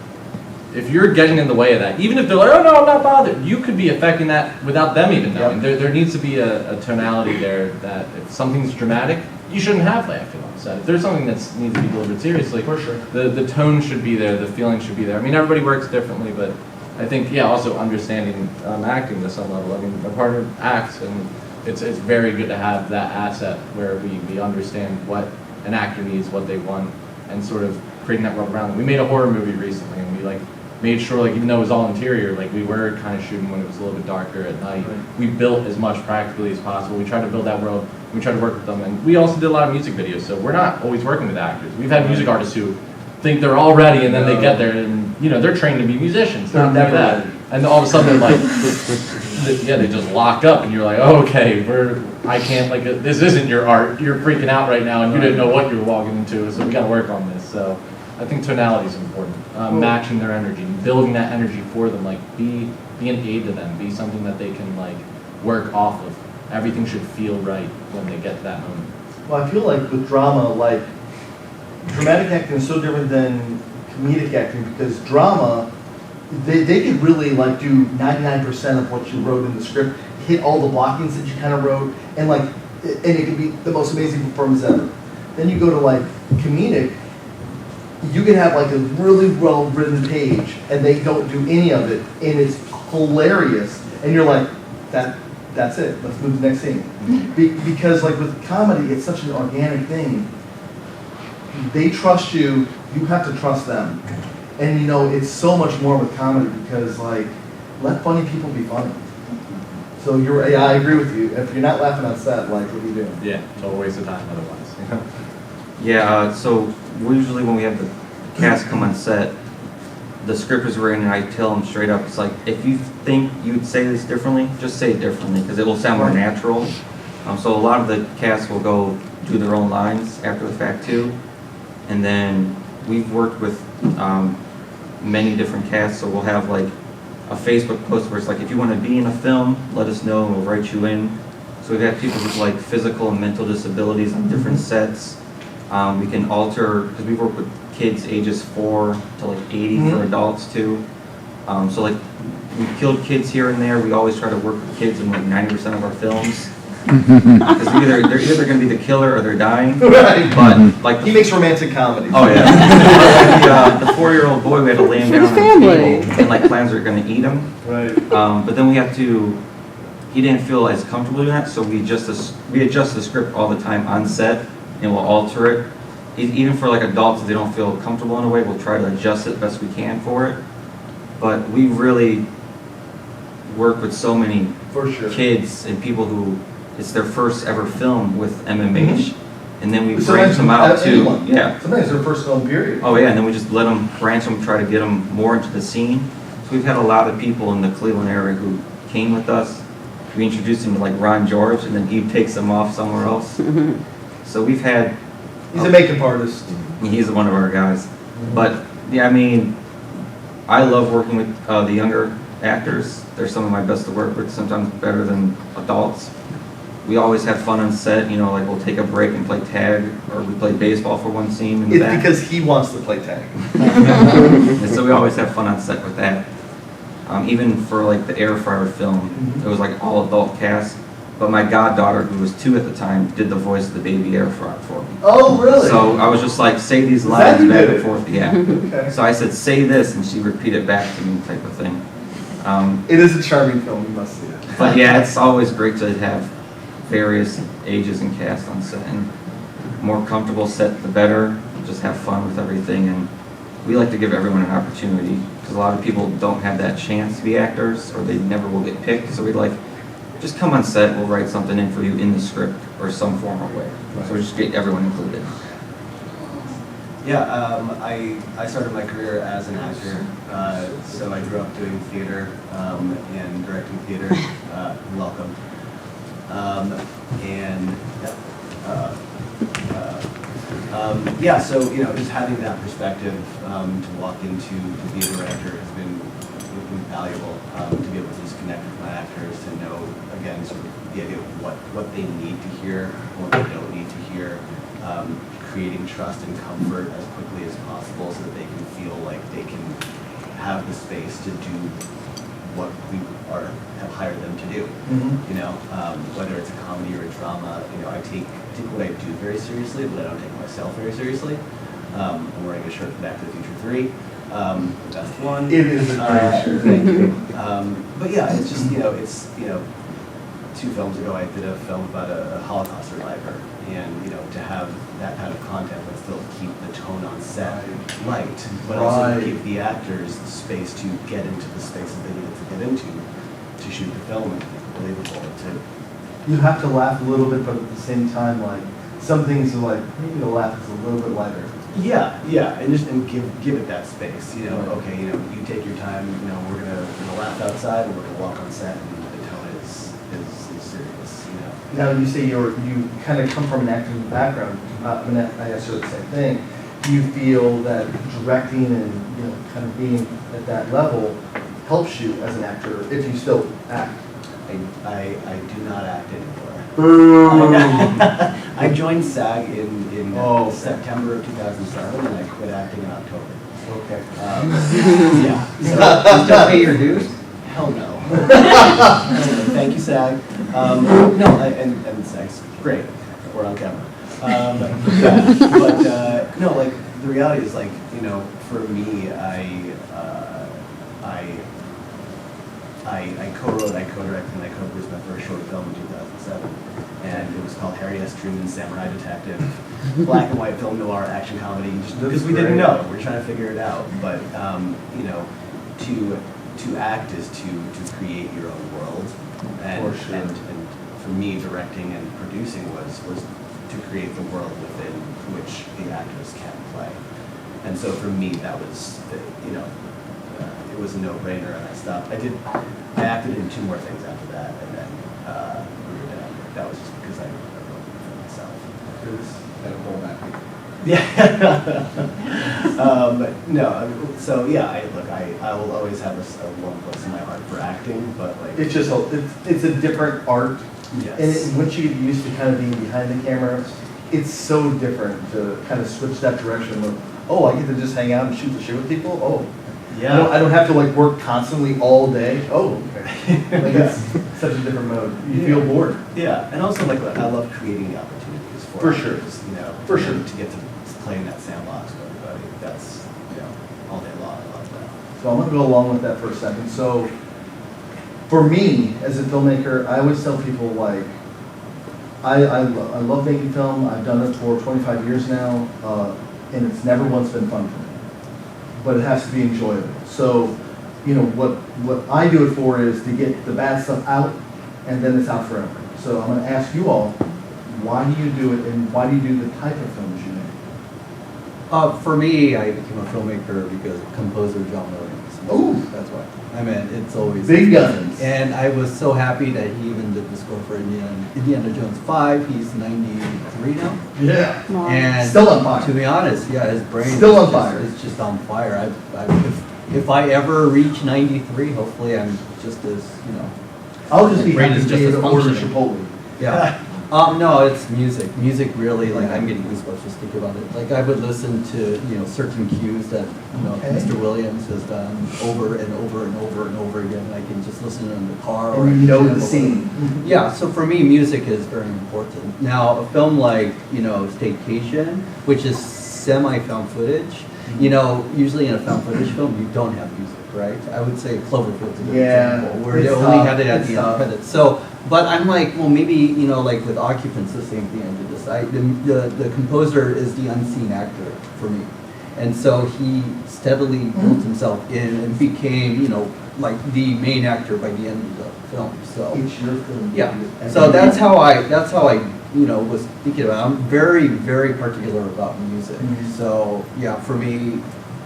Speaker 4: if you're getting in the way of that, even if they're like, oh no, I'm not bothered, you could be affecting that without them even knowing.
Speaker 1: Yep.
Speaker 4: There needs to be a tonality there that if something's dramatic, you shouldn't have laughter on set. If there's something that needs to be delivered seriously,
Speaker 1: For sure.
Speaker 4: the tone should be there, the feeling should be there. I mean, everybody works differently, but I think, yeah, also understanding acting to some level. I mean, my partner acts, and it's very good to have that asset where we understand what an actor needs, what they want, and sort of creating that world around them. We made a horror movie recently, and we like made sure, like, even though it was all interior, like we were kind of shooting when it was a little bit darker at night.
Speaker 1: Right.
Speaker 4: We built as much practically as possible. We tried to build that world. We tried to work with them, and we also did a lot of music videos. So we're not always working with actors. We've had music artists who think they're all ready, and then they get there, and you know they're trained to be musicians.
Speaker 1: They're
Speaker 4: not
Speaker 1: never
Speaker 4: that.
Speaker 1: ready.
Speaker 4: And all of a sudden they're like, yeah, they just lock up, and you're like, oh, okay, I can't, like, this isn't your art. You're freaking out right now, and you didn't know what you were walking into. So we got to work on this. So I think tonality is important. Matching their energy, building that energy for them, like be an aid to them, be something that they can like work off of. Everything should feel right when they get to that moment.
Speaker 1: Well, I feel like with drama, like, dramatic acting is so different than comedic acting because drama, they could really like do 99% of what you wrote in the script, hit all the blockings that you kind of wrote, and like, and it could be the most amazing performance ever. Then you go to like comedic, you can have like a really well written page, and they don't do any of it, and it's hilarious, and you're like, that's it. Let's move to the next scene. Because like with comedy, it's such an organic thing. They trust you. You have to trust them. And you know, it's so much more with comedy because like, let funny people be funny. So yeah, I agree with you. If you're not laughing on set, like, what are you doing?
Speaker 4: Yeah, total waste of time otherwise.
Speaker 5: Yeah, so usually when we have the cast come on set, the script is written and I tell them straight up, it's like, if you think you'd say this differently, just say it differently because it will sound more natural. So a lot of the cast will go do their own lines after the fact too. And then we've worked with many different casts, so we'll have like a Facebook post where it's like, if you want to be in a film, let us know and we'll write you in. So we've had people with like physical and mental disabilities on different sets. We can alter, because we work with kids ages 4 to like 80 for adults too. So like we've killed kids here and there. We always try to work with kids in like 90% of our films. Because they're either going to be the killer or they're dying.
Speaker 1: Right.
Speaker 5: But like
Speaker 1: He makes romantic comedy.
Speaker 5: oh yeah, the 4-year-old boy we had to lay him
Speaker 7: For
Speaker 5: down
Speaker 7: the
Speaker 5: on the
Speaker 7: family.
Speaker 5: table and like plans are going to eat him.
Speaker 1: Right.
Speaker 5: But then we have to. He didn't feel as comfortable doing that, so we adjust the script all the time on set, and we'll alter it. Even for like adults, if they don't feel comfortable in a way, we'll try to adjust it best we can for it. But we really work with so many
Speaker 1: For sure.
Speaker 5: kids and people who it's their first ever film with MMH, and then we branch
Speaker 1: Sometimes
Speaker 5: them out to
Speaker 1: anyone.
Speaker 5: yeah.
Speaker 1: Sometimes their first film period.
Speaker 5: Oh yeah, and then we just let them branch them, try to get them more into the scene. So we've had a lot of people in the Cleveland area who came with us. We introduced them to like Ron George, and then he takes them off somewhere else. So we've had.
Speaker 1: He's a makeup artist.
Speaker 5: He's one of our guys. But yeah, I mean, I love working with the younger actors. They're some of my best to work with. Sometimes better than adults. We always have fun on set. You know, like we'll take a break and play tag, or we play baseball for one scene. In the
Speaker 1: It's
Speaker 5: back.
Speaker 1: because he wants to play tag.
Speaker 5: And so we always have fun on set with that. Even for like the Air Fryer film, it was like all adult cast. But my goddaughter, who was 2 at the time, did the voice of the baby air fryer for me.
Speaker 1: Oh, really?
Speaker 5: So I was just like, say these
Speaker 1: that
Speaker 5: lines
Speaker 1: who
Speaker 5: back
Speaker 1: did
Speaker 5: and
Speaker 1: it?
Speaker 5: forth. Yeah.
Speaker 1: Okay.
Speaker 5: So I said, say this, and she repeated back to me, type of thing.
Speaker 1: It is a charming film. You must see it.
Speaker 5: But yeah, it's always great to have various ages and cast on set, and more comfortable set, the better. Just have fun with everything, and we like to give everyone an opportunity because a lot of people don't have that chance to be actors, or they never will get picked. So we'd like, just come on set. We'll write something in for you in the script or some form of way. So we just get everyone included.
Speaker 6: Yeah, I started my career as an actor, so I grew up doing theater and directing theater. Welcome. And Yeah, so, just having that perspective to walk into to be a director has been valuable, to be able to just connect with my actors, to know, again, sort of the idea of what they need to hear, what they don't need to hear, creating trust and comfort as quickly as possible so that they can feel like they can have the space to do what we have hired them to do. Whether it's a comedy or a drama, I take what I do very seriously, but I don't take myself very seriously. I'm wearing a shirt from Back to the Future 3, the best one.
Speaker 1: It is a great shirt.
Speaker 6: Thank you. But yeah, it's just, 2 films ago I did a film about a Holocaust survivor, and to have that kind of content but still keep the tone on set light, but also give the actors the space to get into the spaces they needed to get into to shoot the film and make it believable.
Speaker 1: You have to laugh a little bit, but at the same time, like, some things are like, maybe the laugh is a little bit lighter.
Speaker 6: Yeah, and give it that space. Okay, you take your time. We're gonna laugh outside, and we're gonna walk on set, and the tone is serious.
Speaker 1: Now, you say you kind of come from an acting background. I asked you the same thing. Do you feel that directing and kind of being at that level helps you as an actor if you still act?
Speaker 6: I do not act anymore.
Speaker 1: Boom!
Speaker 6: I joined SAG in September of 2007, and I quit acting in October.
Speaker 1: Okay.
Speaker 6: Yeah.
Speaker 2: You still pay your dues?
Speaker 6: Hell no. Thank you, SAG. And SAG's great. We're on camera. But no, like, the reality is, like, for me, I co-wrote, I co-directed, and I co-produced my first short film in 2007. And it was called Harry S. Truman's Samurai Detective. Black and white film noir action comedy, just because we didn't know. We're trying to figure it out. But, to act is to create your own world. And,
Speaker 1: For sure.
Speaker 6: and for me, directing and producing was to create the world within which the actors can play. And so for me, that was, it was a no-brainer, and I stopped. I acted in 2 more things after that, and then we were done. That was just because I wrote it for myself. Yeah. No. So yeah, I will always have a warm place in my heart for acting, but like
Speaker 1: It's just it's a different art.
Speaker 6: yes.
Speaker 1: And once you get used to kind of being behind the camera, it's so different to kind of switch that direction. Where, I get to just hang out and shoot the shit with people.
Speaker 6: Yeah.
Speaker 1: I don't have to like work constantly all day. Okay. Like it's such a different mode. You feel bored.
Speaker 6: Yeah, and also like I love creating the opportunities
Speaker 1: For sure.
Speaker 6: actors,
Speaker 1: For sure.
Speaker 6: to get to play in that sandbox with everybody. That's all day long. I love that.
Speaker 1: So I'm gonna go along with that for a second. So for me, as a filmmaker, I always tell people like, I love making film. I've done it for 25 years now, and it's never once been fun for me. But it has to be enjoyable. So, what I do it for is to get the bad stuff out, and then it's out forever. So I'm gonna ask you all, why do you do it, and why do you do the type of films you make?
Speaker 2: For me, I became a filmmaker because composer John Williams.
Speaker 1: Ooh.
Speaker 2: That's why. I mean, it's always
Speaker 1: Big guns.
Speaker 2: And I was so happy that he even did the score for Indiana Jones 5. He's 93 now.
Speaker 1: Yeah.
Speaker 7: Wow.
Speaker 2: And
Speaker 1: Still on fire.
Speaker 2: To be honest, yeah, his brain
Speaker 1: Still
Speaker 2: is
Speaker 1: on fire.
Speaker 2: It's just on fire. If I ever reach 93, hopefully I'm just as
Speaker 1: I'll just be
Speaker 2: Brain
Speaker 1: happy
Speaker 2: is
Speaker 1: to
Speaker 2: just
Speaker 1: be
Speaker 2: as
Speaker 1: able to order
Speaker 2: functioning.
Speaker 1: Chipotle.
Speaker 2: Yeah. No, it's music. Music really, like, I'm getting goosebumps just thinking about it. Like, I would listen to, certain cues that,
Speaker 1: Okay.
Speaker 2: Mr. Williams has done over and over and over and over again. I can just listen to it in the car. or I
Speaker 1: And
Speaker 2: can
Speaker 1: you know
Speaker 2: jam
Speaker 1: the
Speaker 2: along.
Speaker 1: scene.
Speaker 2: Yeah, so for me, music is very important. Now, a film like, Staycation, which is semi-found footage, usually in a found footage film, you don't have music, right? I would say Cloverfield's a good
Speaker 1: Yeah,
Speaker 2: example, where they
Speaker 1: it's
Speaker 2: only
Speaker 1: tough,
Speaker 2: had it at
Speaker 1: it's
Speaker 2: the end
Speaker 1: tough.
Speaker 2: credits. So, but I'm like, well, maybe, like with Occupants, the same thing I did this. The composer is the unseen actor for me. And so he steadily built himself in and became, like the main actor by the end of the film. So,
Speaker 1: It's your film.
Speaker 2: yeah.
Speaker 1: And
Speaker 2: So that's how I was thinking about it. I'm very, very particular about music.
Speaker 1: Mhm.
Speaker 2: So, yeah, for me,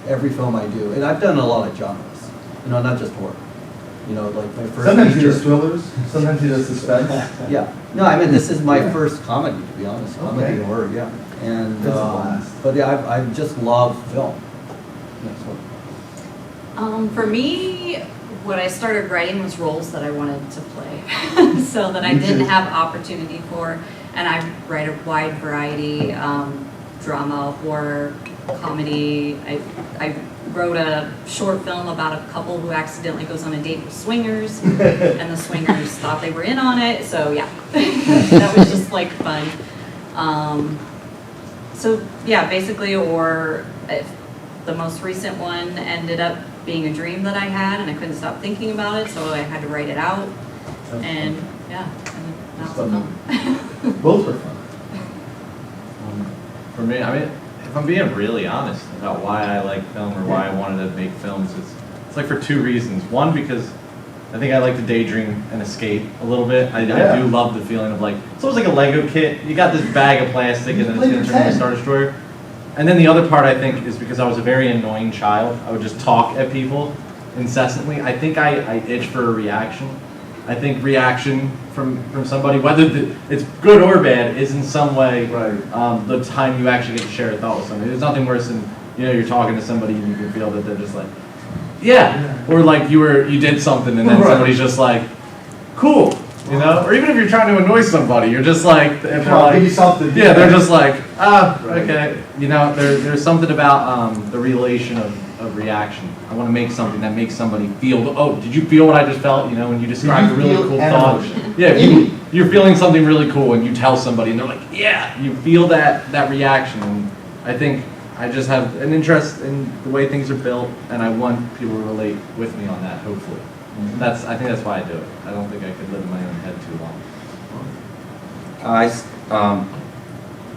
Speaker 2: every film I do, and I've done a lot of genres, not just horror. You know, like my first
Speaker 1: Sometimes he
Speaker 2: feature.
Speaker 1: does thrillers, sometimes he does suspense.
Speaker 2: Yeah, no, I mean, this is my first comedy, to be honest, comedy
Speaker 1: Okay.
Speaker 2: and horror, yeah. And,
Speaker 1: That's a blast.
Speaker 2: but yeah, I just love film. Next one.
Speaker 3: For me, what I started writing was roles that I wanted to play, so that I
Speaker 1: Me
Speaker 3: didn't
Speaker 1: too.
Speaker 3: have opportunity for, and I write a wide variety, drama, horror, comedy. I wrote a short film about a couple who accidentally goes on a date with swingers, and the swingers thought they were in on it, so yeah, that was just like fun. So yeah, basically, or if the most recent one ended up being a dream that I had, and I couldn't stop thinking about it, so I had to write it out, and yeah, and now it's a film.
Speaker 1: Both are fun.
Speaker 4: For me, I mean, if I'm being really honest about why I like film or why I wanted to make films, it's like for two reasons. One, because I think I like to daydream and escape a little bit. I do love the feeling of like, it's almost like a Lego kit. You got this bag of plastic and then it's going to turn into a Star Destroyer. And then the other part, I think, is because I was a very annoying child. I would just talk at people incessantly. I think I itch for a reaction. I think reaction from somebody, whether it's good or bad, is in some way the time you actually get to share a thought with somebody. There's nothing worse than, you know, you're talking to somebody and you can feel that they're just like, yeah, or like you did something and then somebody's just like, cool, you know, or even if you're trying to annoy somebody, you're just like, and they're like,
Speaker 1: Give you something.
Speaker 4: yeah, they're just like, okay, you know, there's something about the relation of reaction. I want to make something that makes somebody feel, oh, did you feel what I just felt, you know, when you described a really cool thought? Yeah, you're feeling something really cool and you tell somebody and they're like, yeah, you feel that reaction. And I think I just have an interest in the way things are built, and I want people to relate with me on that, hopefully. I think that's why I do it. I don't think I could live in my own head too long.
Speaker 5: I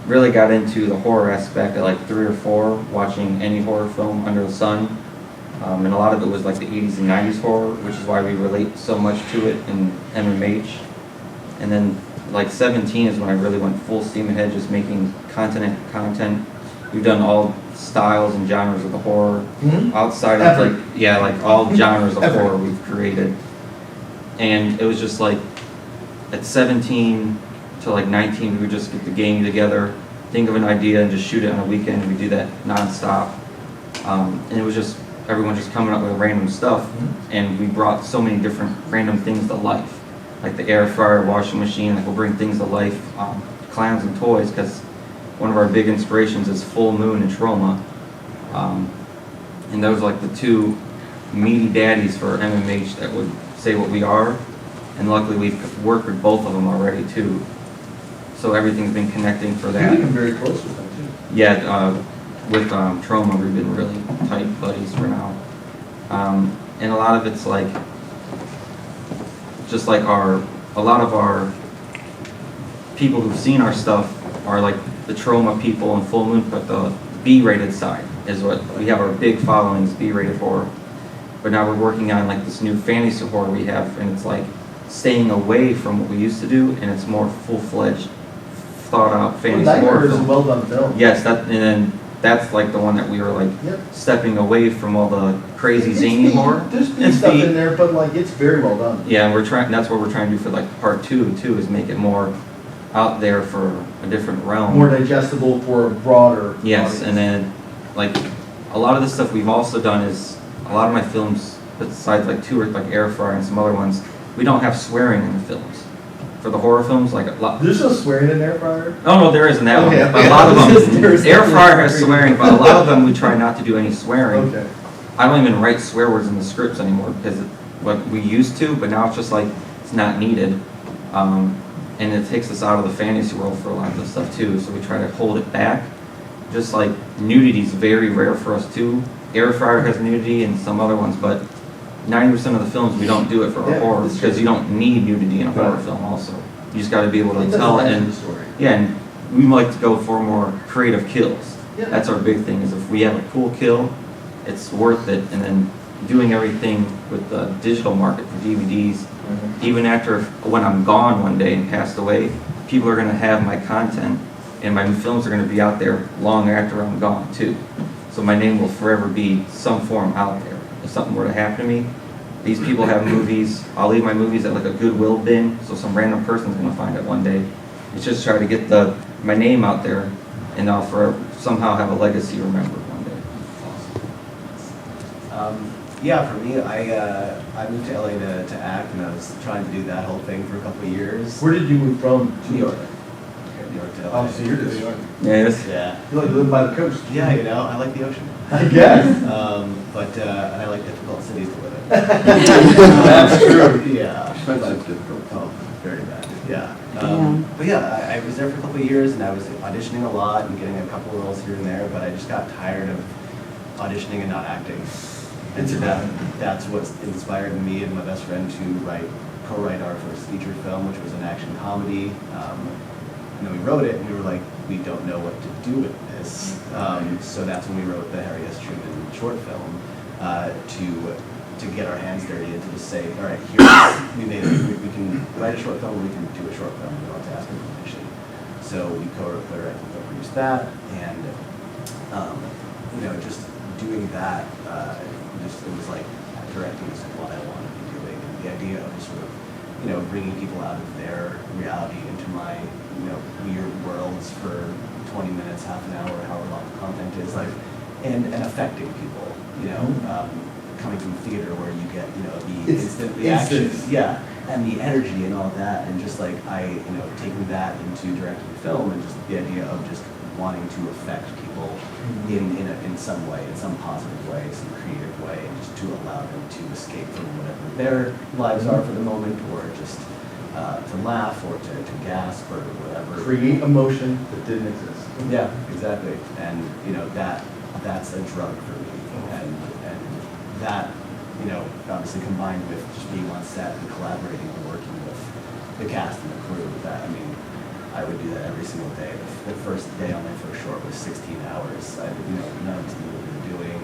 Speaker 5: really got into the horror aspect at like 3 or 4, watching any horror film under the sun. And a lot of it was like the 80s and 90s horror, which is why we relate so much to it in MMH. And then like 17 is when I really went full steam ahead, just making content. We've done all styles and genres of the horror. Outside of like all genres of horror we've created. And it was just like at 17 to like 19, we would just get the gang together, think of an idea and just shoot it on a weekend, and we do that nonstop. And it was just everyone just coming up with random stuff, and we brought so many different random things to life, like the air fryer, washing machine. Like we'll bring things to life, clowns and toys, because one of our big inspirations is Full Moon and Trauma, and those are like the two meaty daddies for MMH that would say what we are, and luckily we've worked with both of them already too. So everything's been connecting for that.
Speaker 1: You've been very close with them too.
Speaker 5: Yeah, with Trauma, we've been really tight buddies for now. And a lot of it's like, just like a lot of our people who've seen our stuff are like the Trauma people and Full Moon, but the B-rated side is what we have. Our big followings, B-rated horror. But now we're working on like this new fantasy horror we have, and it's like staying away from what we used to do, and it's more full-fledged, thought-out fantasy horror
Speaker 1: Nightmare is a
Speaker 5: film.
Speaker 1: well-done film.
Speaker 5: Yes, and then that's like the one that we were like stepping away from all the crazy zany horror.
Speaker 1: There's
Speaker 5: It's
Speaker 1: stuff
Speaker 5: B.
Speaker 1: in there, but like it's very well done.
Speaker 5: Yeah, and we're trying. That's what we're trying to do for like part 2 too, is make it more out there for a different realm.
Speaker 1: More digestible for a broader
Speaker 5: Yes,
Speaker 1: audience.
Speaker 5: and then like a lot of the stuff we've also done is a lot of my films, besides like 2 or like Air Fryer and some other ones, we don't have swearing in the films. For the horror films, like a lot.
Speaker 1: There's no swearing in Air Fryer?
Speaker 5: Oh no, there isn't that
Speaker 1: Okay,
Speaker 5: one. But
Speaker 1: okay.
Speaker 5: a lot of them,
Speaker 1: There's
Speaker 5: Air Fryer has
Speaker 1: definitely
Speaker 5: swearing, but a lot of them we try not to do any swearing.
Speaker 1: Okay.
Speaker 5: I don't even write swear words in the scripts anymore because like we used to, but now it's just like it's not needed, and it takes us out of the fantasy world for a lot of the stuff too. So we try to hold it back. Just like nudity is very rare for us too. Air Fryer has nudity and some other ones, but 90% of the films we don't do it for
Speaker 1: Yeah,
Speaker 5: a horror
Speaker 1: that's
Speaker 5: because
Speaker 1: true.
Speaker 5: you don't need nudity in a horror
Speaker 1: Right.
Speaker 5: film. Also, you just got to be able to
Speaker 1: It doesn't
Speaker 5: tell it
Speaker 1: add to
Speaker 5: and
Speaker 1: the story.
Speaker 5: yeah, and we like to go for more creative kills.
Speaker 1: Yeah.
Speaker 5: That's our big thing, is if we have a cool kill, it's worth it. And then doing everything with the digital market for DVDs, even after when I'm gone one day and passed away, people are going to have my content, and my films are going to be out there long after I'm gone too. So my name will forever be some form out there. If something were to happen to me, these people have movies. I'll leave my movies at like a Goodwill bin, so some random person's gonna find it one day. It's just try to get my name out there, and I'll somehow have a legacy remembered one day.
Speaker 6: Yeah, for me, I moved to LA to act, and I was trying to do that whole thing for a couple of years.
Speaker 1: Where did you move from?
Speaker 6: New York. New York to LA.
Speaker 1: Oh, so you're just, you
Speaker 5: Yes.
Speaker 6: Yeah.
Speaker 1: like live by the coast.
Speaker 6: Yeah, you know, I like the ocean.
Speaker 1: I guess.
Speaker 6: But I like difficult cities to live in.
Speaker 1: That's true.
Speaker 6: Yeah.
Speaker 1: Expensive, difficult.
Speaker 6: Oh, very bad. Yeah.
Speaker 7: Yeah.
Speaker 6: But yeah, I was there for a couple of years, and I was auditioning a lot and getting a couple of roles here and there, but I just got tired of auditioning and not acting. And so that's what inspired me and my best friend to co-write our first feature film, which was an action comedy. And then we wrote it, and we were like, we don't know what to do with this. So that's when we wrote the Harry S. Truman short film to get our hands dirty and to just say, all right, we can write a short film, we can do a short film. We don't have to ask for permission. So we co-wrote, co-produced that, and just doing that. It was like directing is what I want to be doing. And the idea of just sort of, bringing people out of their reality into my, weird worlds for 20 minutes, half an hour, however long the content is, and affecting people, coming from theater where you get, the instant reactions, yeah, and the energy and all that, and just taking that into directing film, and just the idea of just wanting to affect people in some way, in some positive way, some creative way, and just to allow them to escape from whatever their lives are for the moment, or just to laugh, or to gasp, or whatever.
Speaker 1: Create emotion that didn't exist.
Speaker 6: Yeah, exactly. And that's a drug for me. And that, obviously combined with just being on set and collaborating and working with the cast and the crew, I would do that every single day. The first day on my first short was 16 hours. None of us knew what we were doing.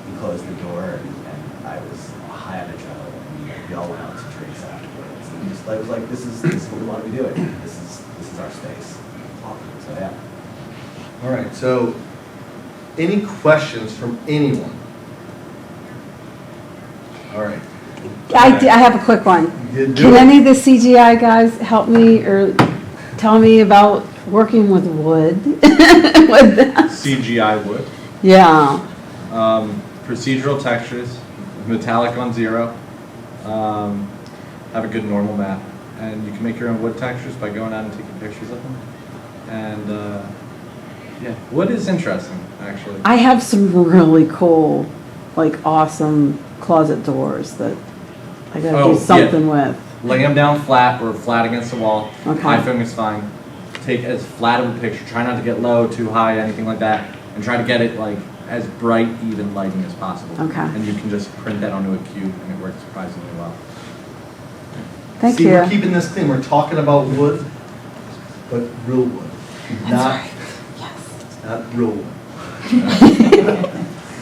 Speaker 6: We closed the door, and I was high on adrenaline. And we all went out to drinks afterwards. And I was like, this is what we want to be doing. This is our space. So yeah.
Speaker 1: All right, so any questions from anyone? All right.
Speaker 7: I have a quick one.
Speaker 1: You do
Speaker 7: Can
Speaker 1: it.
Speaker 7: any of the CGI guys help me or tell me about working with wood? With that?
Speaker 4: CGI wood.
Speaker 7: Yeah.
Speaker 4: Procedural textures, metallic on 0. Have a good normal map, and you can make your own wood textures by going out and taking pictures of them. And yeah, wood is interesting, actually.
Speaker 7: I have some really cool, awesome closet doors that I gotta do something with.
Speaker 4: Lay them down flat or flat against the wall.
Speaker 7: Okay.
Speaker 4: iPhone is fine. Take as flat of a picture. Try not to get low, too high, anything like that. And try to get it as bright, even lighting as possible.
Speaker 7: Okay.
Speaker 4: And you can just print that onto a cube, and it works surprisingly well.
Speaker 7: Thank
Speaker 1: See,
Speaker 7: you.
Speaker 1: we're keeping this clean. We're talking about wood, but real wood.
Speaker 7: That's
Speaker 1: Not,
Speaker 7: right. Yes.
Speaker 1: not real wood.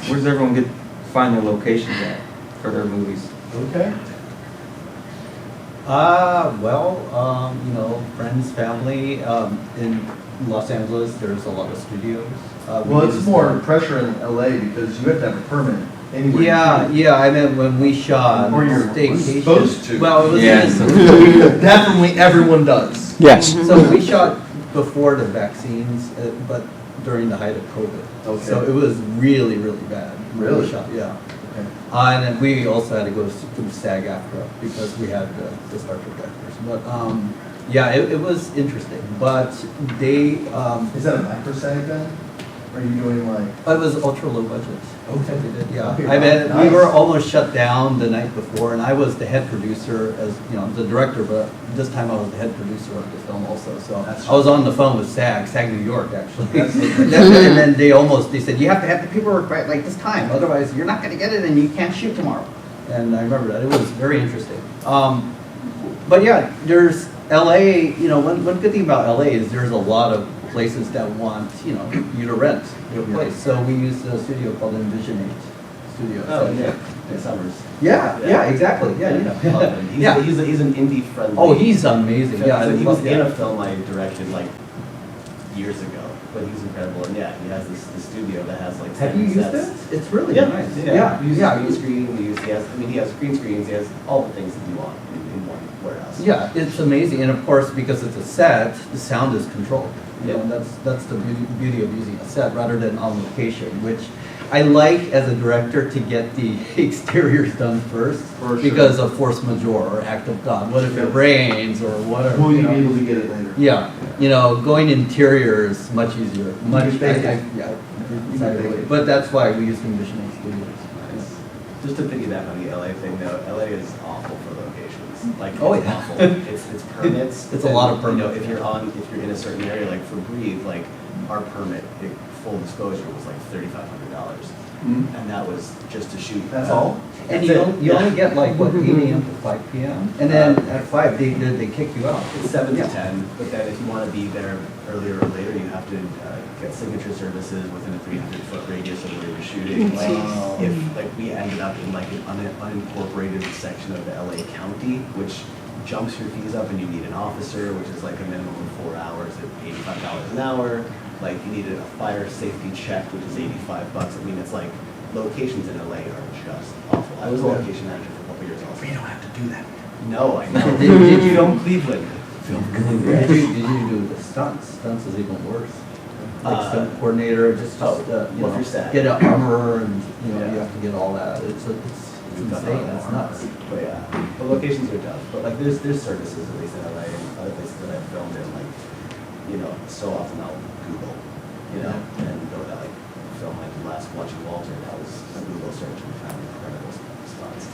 Speaker 5: Where does everyone find their locations at for their movies?
Speaker 1: Okay.
Speaker 2: Friends, family, in Los Angeles, there's a lot of studios.
Speaker 1: Well, it's more pressure in LA because you have to have a permit anyway.
Speaker 2: Yeah, I mean, when we shot
Speaker 1: Or you're
Speaker 2: Staycation.
Speaker 1: supposed to.
Speaker 2: Well, it was
Speaker 5: Yes.
Speaker 1: Definitely everyone does.
Speaker 7: Yes.
Speaker 2: So we shot before the vaccines, but during the height of COVID.
Speaker 1: Okay.
Speaker 2: So it was really, really bad.
Speaker 1: Really?
Speaker 2: We shot, yeah.
Speaker 1: Okay.
Speaker 2: And then we also had to go through SAG-AFTRA because we had the star projectors. But yeah, it was interesting. But they,
Speaker 1: Is that a microsag then? Or are you doing
Speaker 2: it was ultra low budget.
Speaker 1: Okay.
Speaker 2: They did, yeah.
Speaker 1: Okay,
Speaker 2: I mean,
Speaker 1: nice.
Speaker 2: we were almost shut down the night before, and I was the head producer as, the director, but this time I was the head producer of the film also. So
Speaker 1: That's
Speaker 2: I was on the phone with SAG New York, actually.
Speaker 1: That's-
Speaker 2: And then they said, you have to have the paperwork by this time, otherwise you're not gonna get it and you can't shoot tomorrow. And I remember that, it was very interesting. But yeah, there's LA, one good thing about LA is there's a lot of places that want, you to rent your place. So we used a studio called Envision 8 Studio.
Speaker 6: Oh, yeah. Summers.
Speaker 2: Yeah, exactly, yeah, Yeah.
Speaker 6: He's an indie friendly.
Speaker 2: Oh, he's amazing, yeah.
Speaker 6: He was in a film I directed years ago, but he's incredible. And yeah, he has this studio that has like
Speaker 2: Have you
Speaker 6: 7
Speaker 2: used
Speaker 6: sets.
Speaker 2: it? It's really
Speaker 6: Yeah,
Speaker 2: nice.
Speaker 6: yeah. He
Speaker 2: Yeah.
Speaker 6: uses green screen. He has green screens. He has all the things that you want in one warehouse.
Speaker 2: Yeah, it's amazing, and of course, because it's a set, the sound is controlled. You know,
Speaker 6: Yep.
Speaker 2: that's the beauty of using a set rather than on location, which I like as a director to get the exteriors done first
Speaker 1: For sure.
Speaker 2: because of force majeure or act of God. What if it rains or whatever?
Speaker 1: Will you
Speaker 2: you
Speaker 1: be
Speaker 2: know?
Speaker 1: able to get it later?
Speaker 2: Yeah, you know, going interior is much easier. Much,
Speaker 1: can fake it.
Speaker 2: yeah,
Speaker 1: You can fake it.
Speaker 2: but that's why we use conditioning studios.
Speaker 6: Nice. Just to piggyback on the LA thing though, LA is awful for locations. Like,
Speaker 2: Oh,
Speaker 6: it's
Speaker 2: yeah.
Speaker 6: awful. It's permits.
Speaker 2: It's a lot of
Speaker 6: And, you know,
Speaker 2: permits,
Speaker 6: if you're in a certain area, like for Breathe, like our permit, full disclosure, was like $3,500.
Speaker 1: Mhm.
Speaker 6: And that was just to shoot.
Speaker 1: That's all?
Speaker 2: And
Speaker 6: That's
Speaker 2: you
Speaker 6: it.
Speaker 2: only get like, what, 8 AM to 5 PM? And then at 5, they kick you out.
Speaker 6: It's 7 to
Speaker 2: Yeah.
Speaker 6: 10, but then if you want to be there earlier or later, you have to get signature services within a 300-foot radius of where you're shooting. Like,
Speaker 1: Wow.
Speaker 6: if like we ended up in like an unincorporated section of the LA County, which jumps your fees up, and you need an officer, which is like a minimum of 4 hours at $85 an hour. Like you needed a fire safety check, which is $85. I mean, it's like locations in LA are just awful. I was a location manager for a couple years also.
Speaker 1: We don't have to do that.
Speaker 6: No, I know.
Speaker 2: Did you-
Speaker 6: Film Cleveland? Film Cleveland.
Speaker 2: Did you do the stunts? Stunts is even worse. Like stunt coordinator, just, you
Speaker 6: what
Speaker 2: know,
Speaker 6: if you're sad?
Speaker 2: get an armor and, you know,
Speaker 6: Yeah.
Speaker 2: you have to get all that. It's
Speaker 6: We've done
Speaker 2: insane,
Speaker 6: all
Speaker 2: it's
Speaker 6: that.
Speaker 2: nuts.
Speaker 6: But yeah, the locations are tough. But like there's services at least in LA and other places that I've filmed in. Like, you know, so often I'll Google, you know, and go to like film like last watching Walter. That was a Google search and found incredible spots.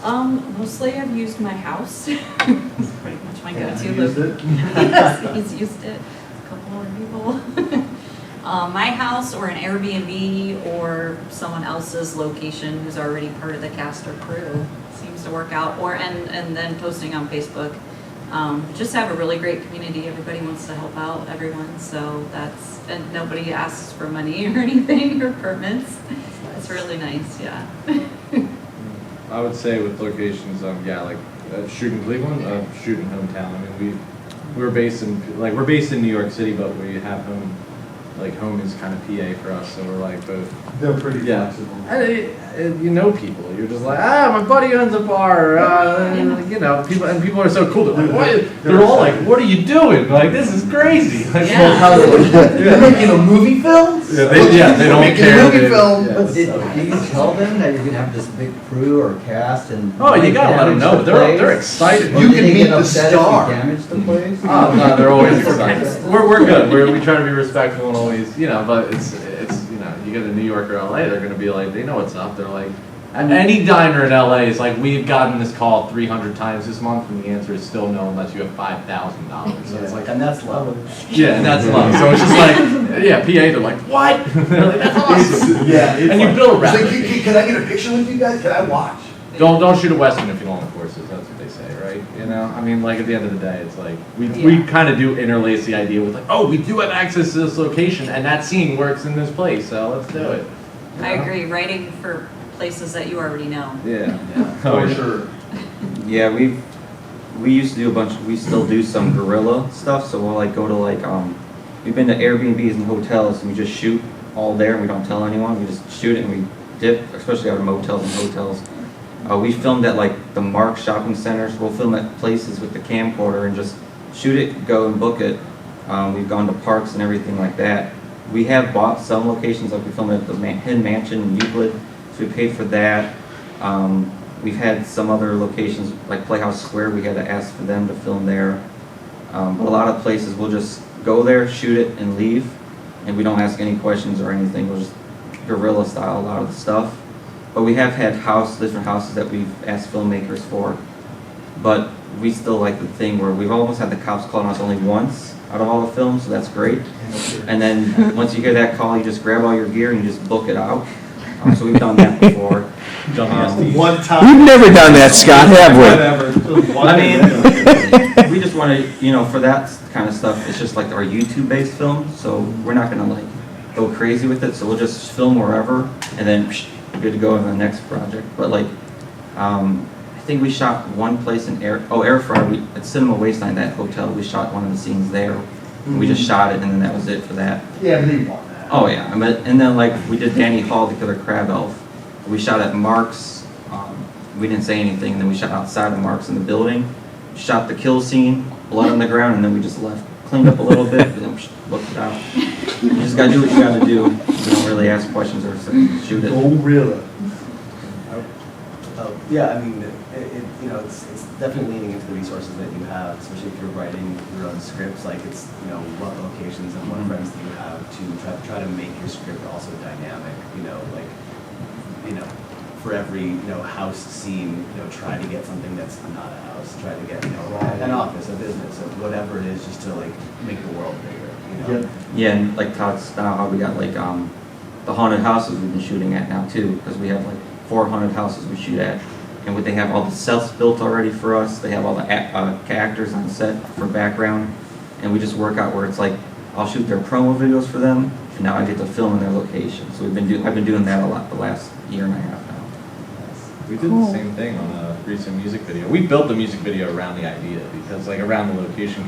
Speaker 6: So
Speaker 3: Mostly I've used my house. It's pretty much my
Speaker 1: Yeah,
Speaker 3: go-to.
Speaker 1: you used it?
Speaker 3: Yes, he's used it. A couple other people. My house or an Airbnb or someone else's location who's already part of the cast or crew seems to work out. Or and then posting on Facebook. Just have a really great community. Everybody wants to help out everyone, so and nobody asks for money or anything or permits. It's really nice, yeah.
Speaker 4: I would say with locations, yeah, like shooting Cleveland, shooting hometown. I mean, we're based in New York City, but we have home. Like home is kind of PA for us, so we're like both.
Speaker 1: They're pretty
Speaker 4: Yeah.
Speaker 1: flexible.
Speaker 4: You know people. You're just like, my buddy owns a bar. You know, people are so cool. They're like, what? They're all like, what are you doing? Like, this is crazy. Like,
Speaker 3: Yeah.
Speaker 1: You're making a movie film?
Speaker 4: they don't
Speaker 1: Making
Speaker 4: care.
Speaker 1: a movie film.
Speaker 4: Yeah.
Speaker 2: Do you tell them that you're gonna have this big crew or cast and?
Speaker 4: Oh, you gotta let them know. They're excited.
Speaker 2: Or
Speaker 1: You
Speaker 2: do
Speaker 1: can
Speaker 2: they
Speaker 1: meet
Speaker 2: get
Speaker 1: the
Speaker 2: upset
Speaker 1: star.
Speaker 2: if you damage the place?
Speaker 4: Oh, no, they're always excited. We're good. We try to be respectful and always, you know, but it's you know, you get a New York or LA, they're gonna be like, they know what's up. They're like, any diner in LA is like, we've gotten this call 300 times this month, and the answer is still no unless you have $5,000. So it's like,
Speaker 6: and that's love.
Speaker 4: yeah, and that's love. So it's just like, yeah, PA, they're like, what? They're like, that's awesome.
Speaker 1: Yeah.
Speaker 4: And you build
Speaker 1: It's
Speaker 4: rap.
Speaker 1: like, can I get a picture with you guys? Can I watch?
Speaker 4: Don't shoot a Western if you don't have courses. That's what they say, right? You know, I mean, like at the end of the day, it's like we kind of do interlace the idea with like, oh, we do have access to this location, and that scene works in this place, so let's do it. You
Speaker 3: I
Speaker 4: know?
Speaker 3: agree, writing for places that you already know.
Speaker 4: Yeah.
Speaker 1: For sure.
Speaker 5: Yeah, we used to do we still do some guerrilla stuff, so we'll like go to like, we've been to Airbnbs and hotels and we just shoot all there and we don't tell anyone, we just shoot it and we dip, especially out of motels and hotels. We filmed at like the Mark shopping centers, we'll film at places with the camcorder and just shoot it, go and book it. We've gone to parks and everything like that. We have bought some locations, like we filmed at the Hidden Mansion in Euclid, so we paid for that. We've had some other locations, like Playhouse Square, we had to ask for them to film there. But a lot of places, we'll just go there, shoot it, and leave. And we don't ask any questions or anything, we'll just guerrilla style a lot of the stuff. But we have had different houses that we've asked filmmakers for. But we still like the thing where we've almost had the cops call on us only once out of all the films, so that's great. And then once you hear that call, you just grab all your gear and you just book it out. So we've done that before.
Speaker 1: One time.
Speaker 9: We've never done that, Scott, have we?
Speaker 5: I mean, we just want to, you know, for that kind of stuff, it's just like our YouTube-based film, so we're not going to like go crazy with it, so we'll just film wherever, and then we're good to go on the next project. But like, I think we shot one place in Air Fryer, at Cinema Wasteland, that hotel, we shot one of the scenes there. And we just shot it, and then that was it for that.
Speaker 1: Yeah, but you want that.
Speaker 5: Oh yeah, and then like we did Danny Hall, the Killer Crab Elf. We shot at Mark's. We didn't say anything, and then we shot outside of Mark's in the building. Shot the kill scene, blood on the ground, and then we just left, cleaned up a little bit, and then looked it out. You just gotta do what you gotta do. You don't really ask questions or shoot it.
Speaker 1: Oh, really?
Speaker 6: Yeah, I mean, it's definitely leaning into the resources that you have, especially if you're writing your own scripts. Like it's, what locations and what friends do you have to try to make your script also dynamic. For every house scene, try to get something that's not a house. Try to get an office, a business, or whatever it is, just to like make the world bigger.
Speaker 1: Yep.
Speaker 5: Yeah, and like Todd style, how we got like the haunted houses we've been shooting at now too, because we have like 4 haunted houses we shoot at, and they have all the sets built already for us. They have all the actors on set for background, and we just work out where it's like I'll shoot their promo videos for them, and now I get to film in their location. So I've been doing that a lot the last year and a half now.
Speaker 4: We did the same thing on a recent music video. We built the music video around the idea because, like, around the location.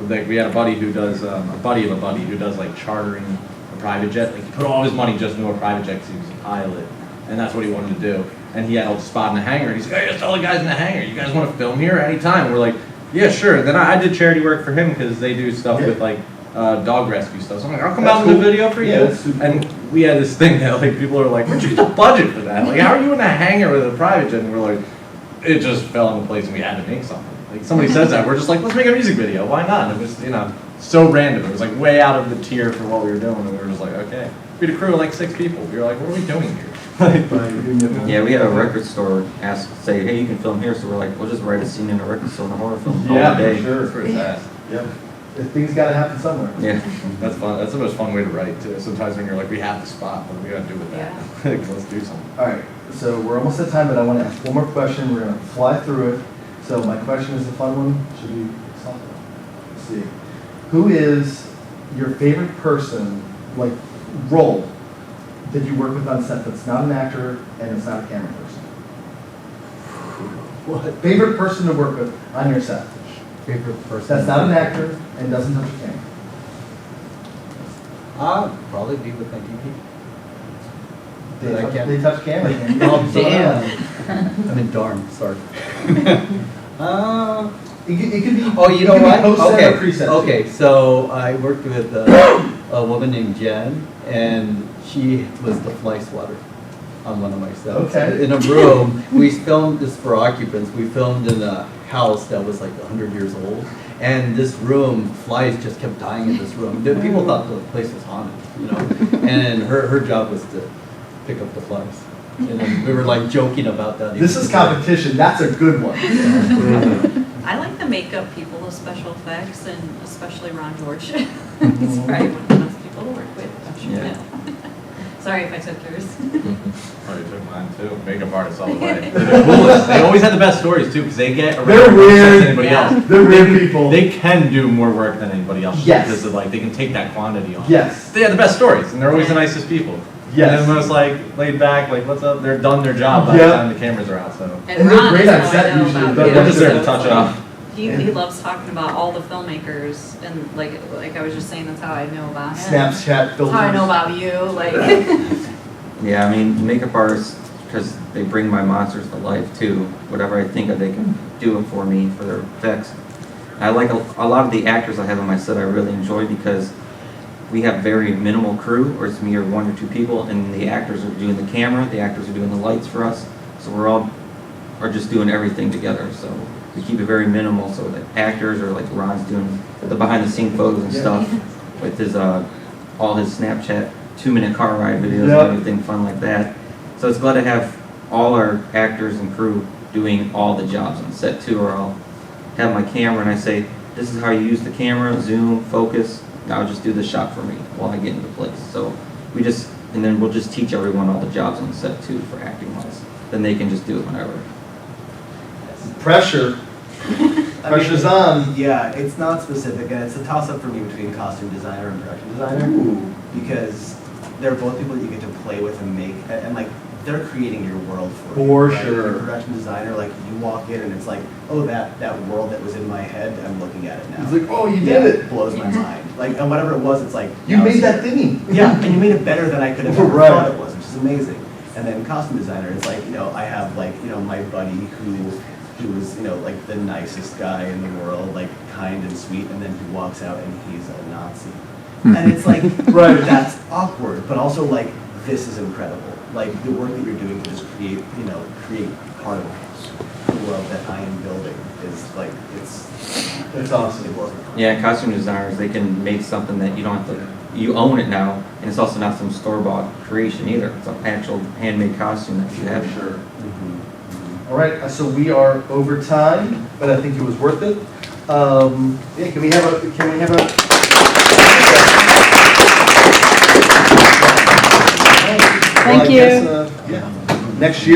Speaker 4: Like, we had a buddy who does a buddy of a buddy who does like chartering a private jet. Like, he put all his money just into a private jet because he was a pilot, and that's what he wanted to do. And he had a spot in the hangar, and he's like, "Hey, just tell the guys in the hangar, you guys want to film here anytime?" We're like, "Yeah, sure." Then I did charity work for him because they do stuff with like dog rescue stuff. So I'm like, "I'll come out and do a video for you."
Speaker 1: Yeah, that's super
Speaker 4: and we had this thing that like people are like, "Where'd you get the budget for that? Like, how are you in a hangar with a private jet?" And we're like, it just fell into place, and we had to make something. Like, somebody says that, we're just like, let's make a music video. Why not? And it was, so random. It was like way out of the tier for what we were doing, and we were just like, okay. We had a crew of like 6 people. We were like, what are we doing here?
Speaker 5: Yeah, we had a record store say, hey, you can film here. So we're like, we'll just write a scene in a record store in a horror film all day.
Speaker 1: Sure.
Speaker 4: That's where it's at.
Speaker 1: Yep. Things gotta happen somewhere.
Speaker 5: Yeah.
Speaker 4: That's fun. That's the most fun way to write too. Sometimes when you're like, we have the spot, what do we gotta do with that? Like, let's do something.
Speaker 1: All right, so we're almost at time, but I want to ask one more question. We're gonna fly through it. So my question is a fun one. Should we stop it? Let's see. Who is your favorite person, like role, that you work with on set that's not an actor and it's not a camera person? What? Favorite person to work with on your set?
Speaker 2: Favorite person?
Speaker 1: That's not an actor and doesn't touch a camera.
Speaker 2: I'll probably be with my DP.
Speaker 1: They touch camera.
Speaker 2: Damn. I mean, darn, sorry.
Speaker 1: It could be.
Speaker 2: Oh, you know
Speaker 1: it could be
Speaker 2: what?
Speaker 1: post-set or pre-set.
Speaker 2: Okay, so I worked with a woman named Jen, and she was the fly swatter on one of my sets.
Speaker 1: Okay.
Speaker 2: In a room, we filmed this for occupants. We filmed in a house that was like 100 years old, and this room, flies just kept dying in this room. People thought the place was haunted, And her job was to pick up the flies. And then we were like joking about that.
Speaker 1: This is competition. That's a good one.
Speaker 3: I like the makeup people, the special effects, and especially Ron George. He's probably one of the best people to work with. I'm sure you know. Sorry if I took yours.
Speaker 4: Oh, you took mine too. Makeup artists all the way. They're the coolest. They always have the best stories too, because they get around
Speaker 1: They're
Speaker 4: more sets
Speaker 1: weird.
Speaker 4: than anybody else.
Speaker 1: They're weird people.
Speaker 4: They can do more work than anybody else.
Speaker 1: Yes.
Speaker 4: Because of, like, they can take that quantity on.
Speaker 1: Yes.
Speaker 4: They have the best stories, and they're always the nicest people.
Speaker 1: Yes.
Speaker 4: And the most like laid back, like, what's up? They're done their job by the time the cameras are out. So
Speaker 1: And they're
Speaker 3: Ron
Speaker 1: great
Speaker 3: is
Speaker 1: on
Speaker 3: how
Speaker 1: set
Speaker 3: I know
Speaker 1: usually.
Speaker 3: about
Speaker 1: They're
Speaker 3: you.
Speaker 4: just there to touch it up.
Speaker 3: He loves talking about all the filmmakers, and like I was just saying, that's how I know about him.
Speaker 1: Snapchat
Speaker 3: That's
Speaker 1: filters.
Speaker 3: how I know about you. Like,
Speaker 5: Yeah, I mean, makeup artists, because they bring my monsters to life too. Whatever I think of, they can do it for me for their effects. I like a lot of the actors I have on my set. I really enjoy because we have very minimal crew, or it's me or 1 or 2 people, and the actors are doing the camera, the actors are doing the lights for us. So we're all are just doing everything together. So we keep it very minimal. So the actors are like Ron's doing the behind-the-scenes photos and stuff with his all his Snapchat 2-minute car ride videos and everything fun like that. So it's glad to have all our actors and crew doing all the jobs on set too, or I'll have my camera and I say, this is how you use the camera, zoom, focus. Now just do this shot for me while I get into place. So and then we'll just teach everyone all the jobs on set too for acting wise. Then they can just do it whenever.
Speaker 1: Pressure. Pressure's on.
Speaker 6: Yeah, it's not specific, and it's a toss-up for me between costume designer and production designer.
Speaker 1: Ooh.
Speaker 6: Because they're both people that you get to play with and make, and like they're creating your world for you.
Speaker 1: For
Speaker 6: right?
Speaker 1: sure.
Speaker 6: You're a production designer, like you walk in and it's like, oh, that world that was in my head, I'm looking at it now.
Speaker 1: It's like, oh, you
Speaker 6: Yeah,
Speaker 1: did it.
Speaker 6: blows my mind. Like, and whatever it was, it's like
Speaker 1: You
Speaker 6: now
Speaker 1: made
Speaker 6: it's-
Speaker 1: that thingy.
Speaker 6: Yeah, and you made it better than I could have ever
Speaker 1: Right.
Speaker 6: thought it was, which is amazing. And then costume designer, it's like, I have like, my buddy who was, like the nicest guy in the world, like kind and sweet, and then he walks out and he's a Nazi. And it's like,
Speaker 1: Right.
Speaker 6: that's awkward, but also like, this is incredible. Like the work that you're doing to just create part of the world that I am building is like,
Speaker 1: That's awesome.
Speaker 6: it blows my mind.
Speaker 5: Yeah, costume designers, they can make something that you don't have to, you own it now, and it's also not some store-bought creation either. It's an actual handmade costume that you have.
Speaker 1: Sure.
Speaker 6: Mhm.
Speaker 1: All right, so we are over time, but I think it was worth it. Yeah, can we have a?
Speaker 7: Thank
Speaker 1: Well, I
Speaker 7: you.
Speaker 1: guess, yeah. Next year.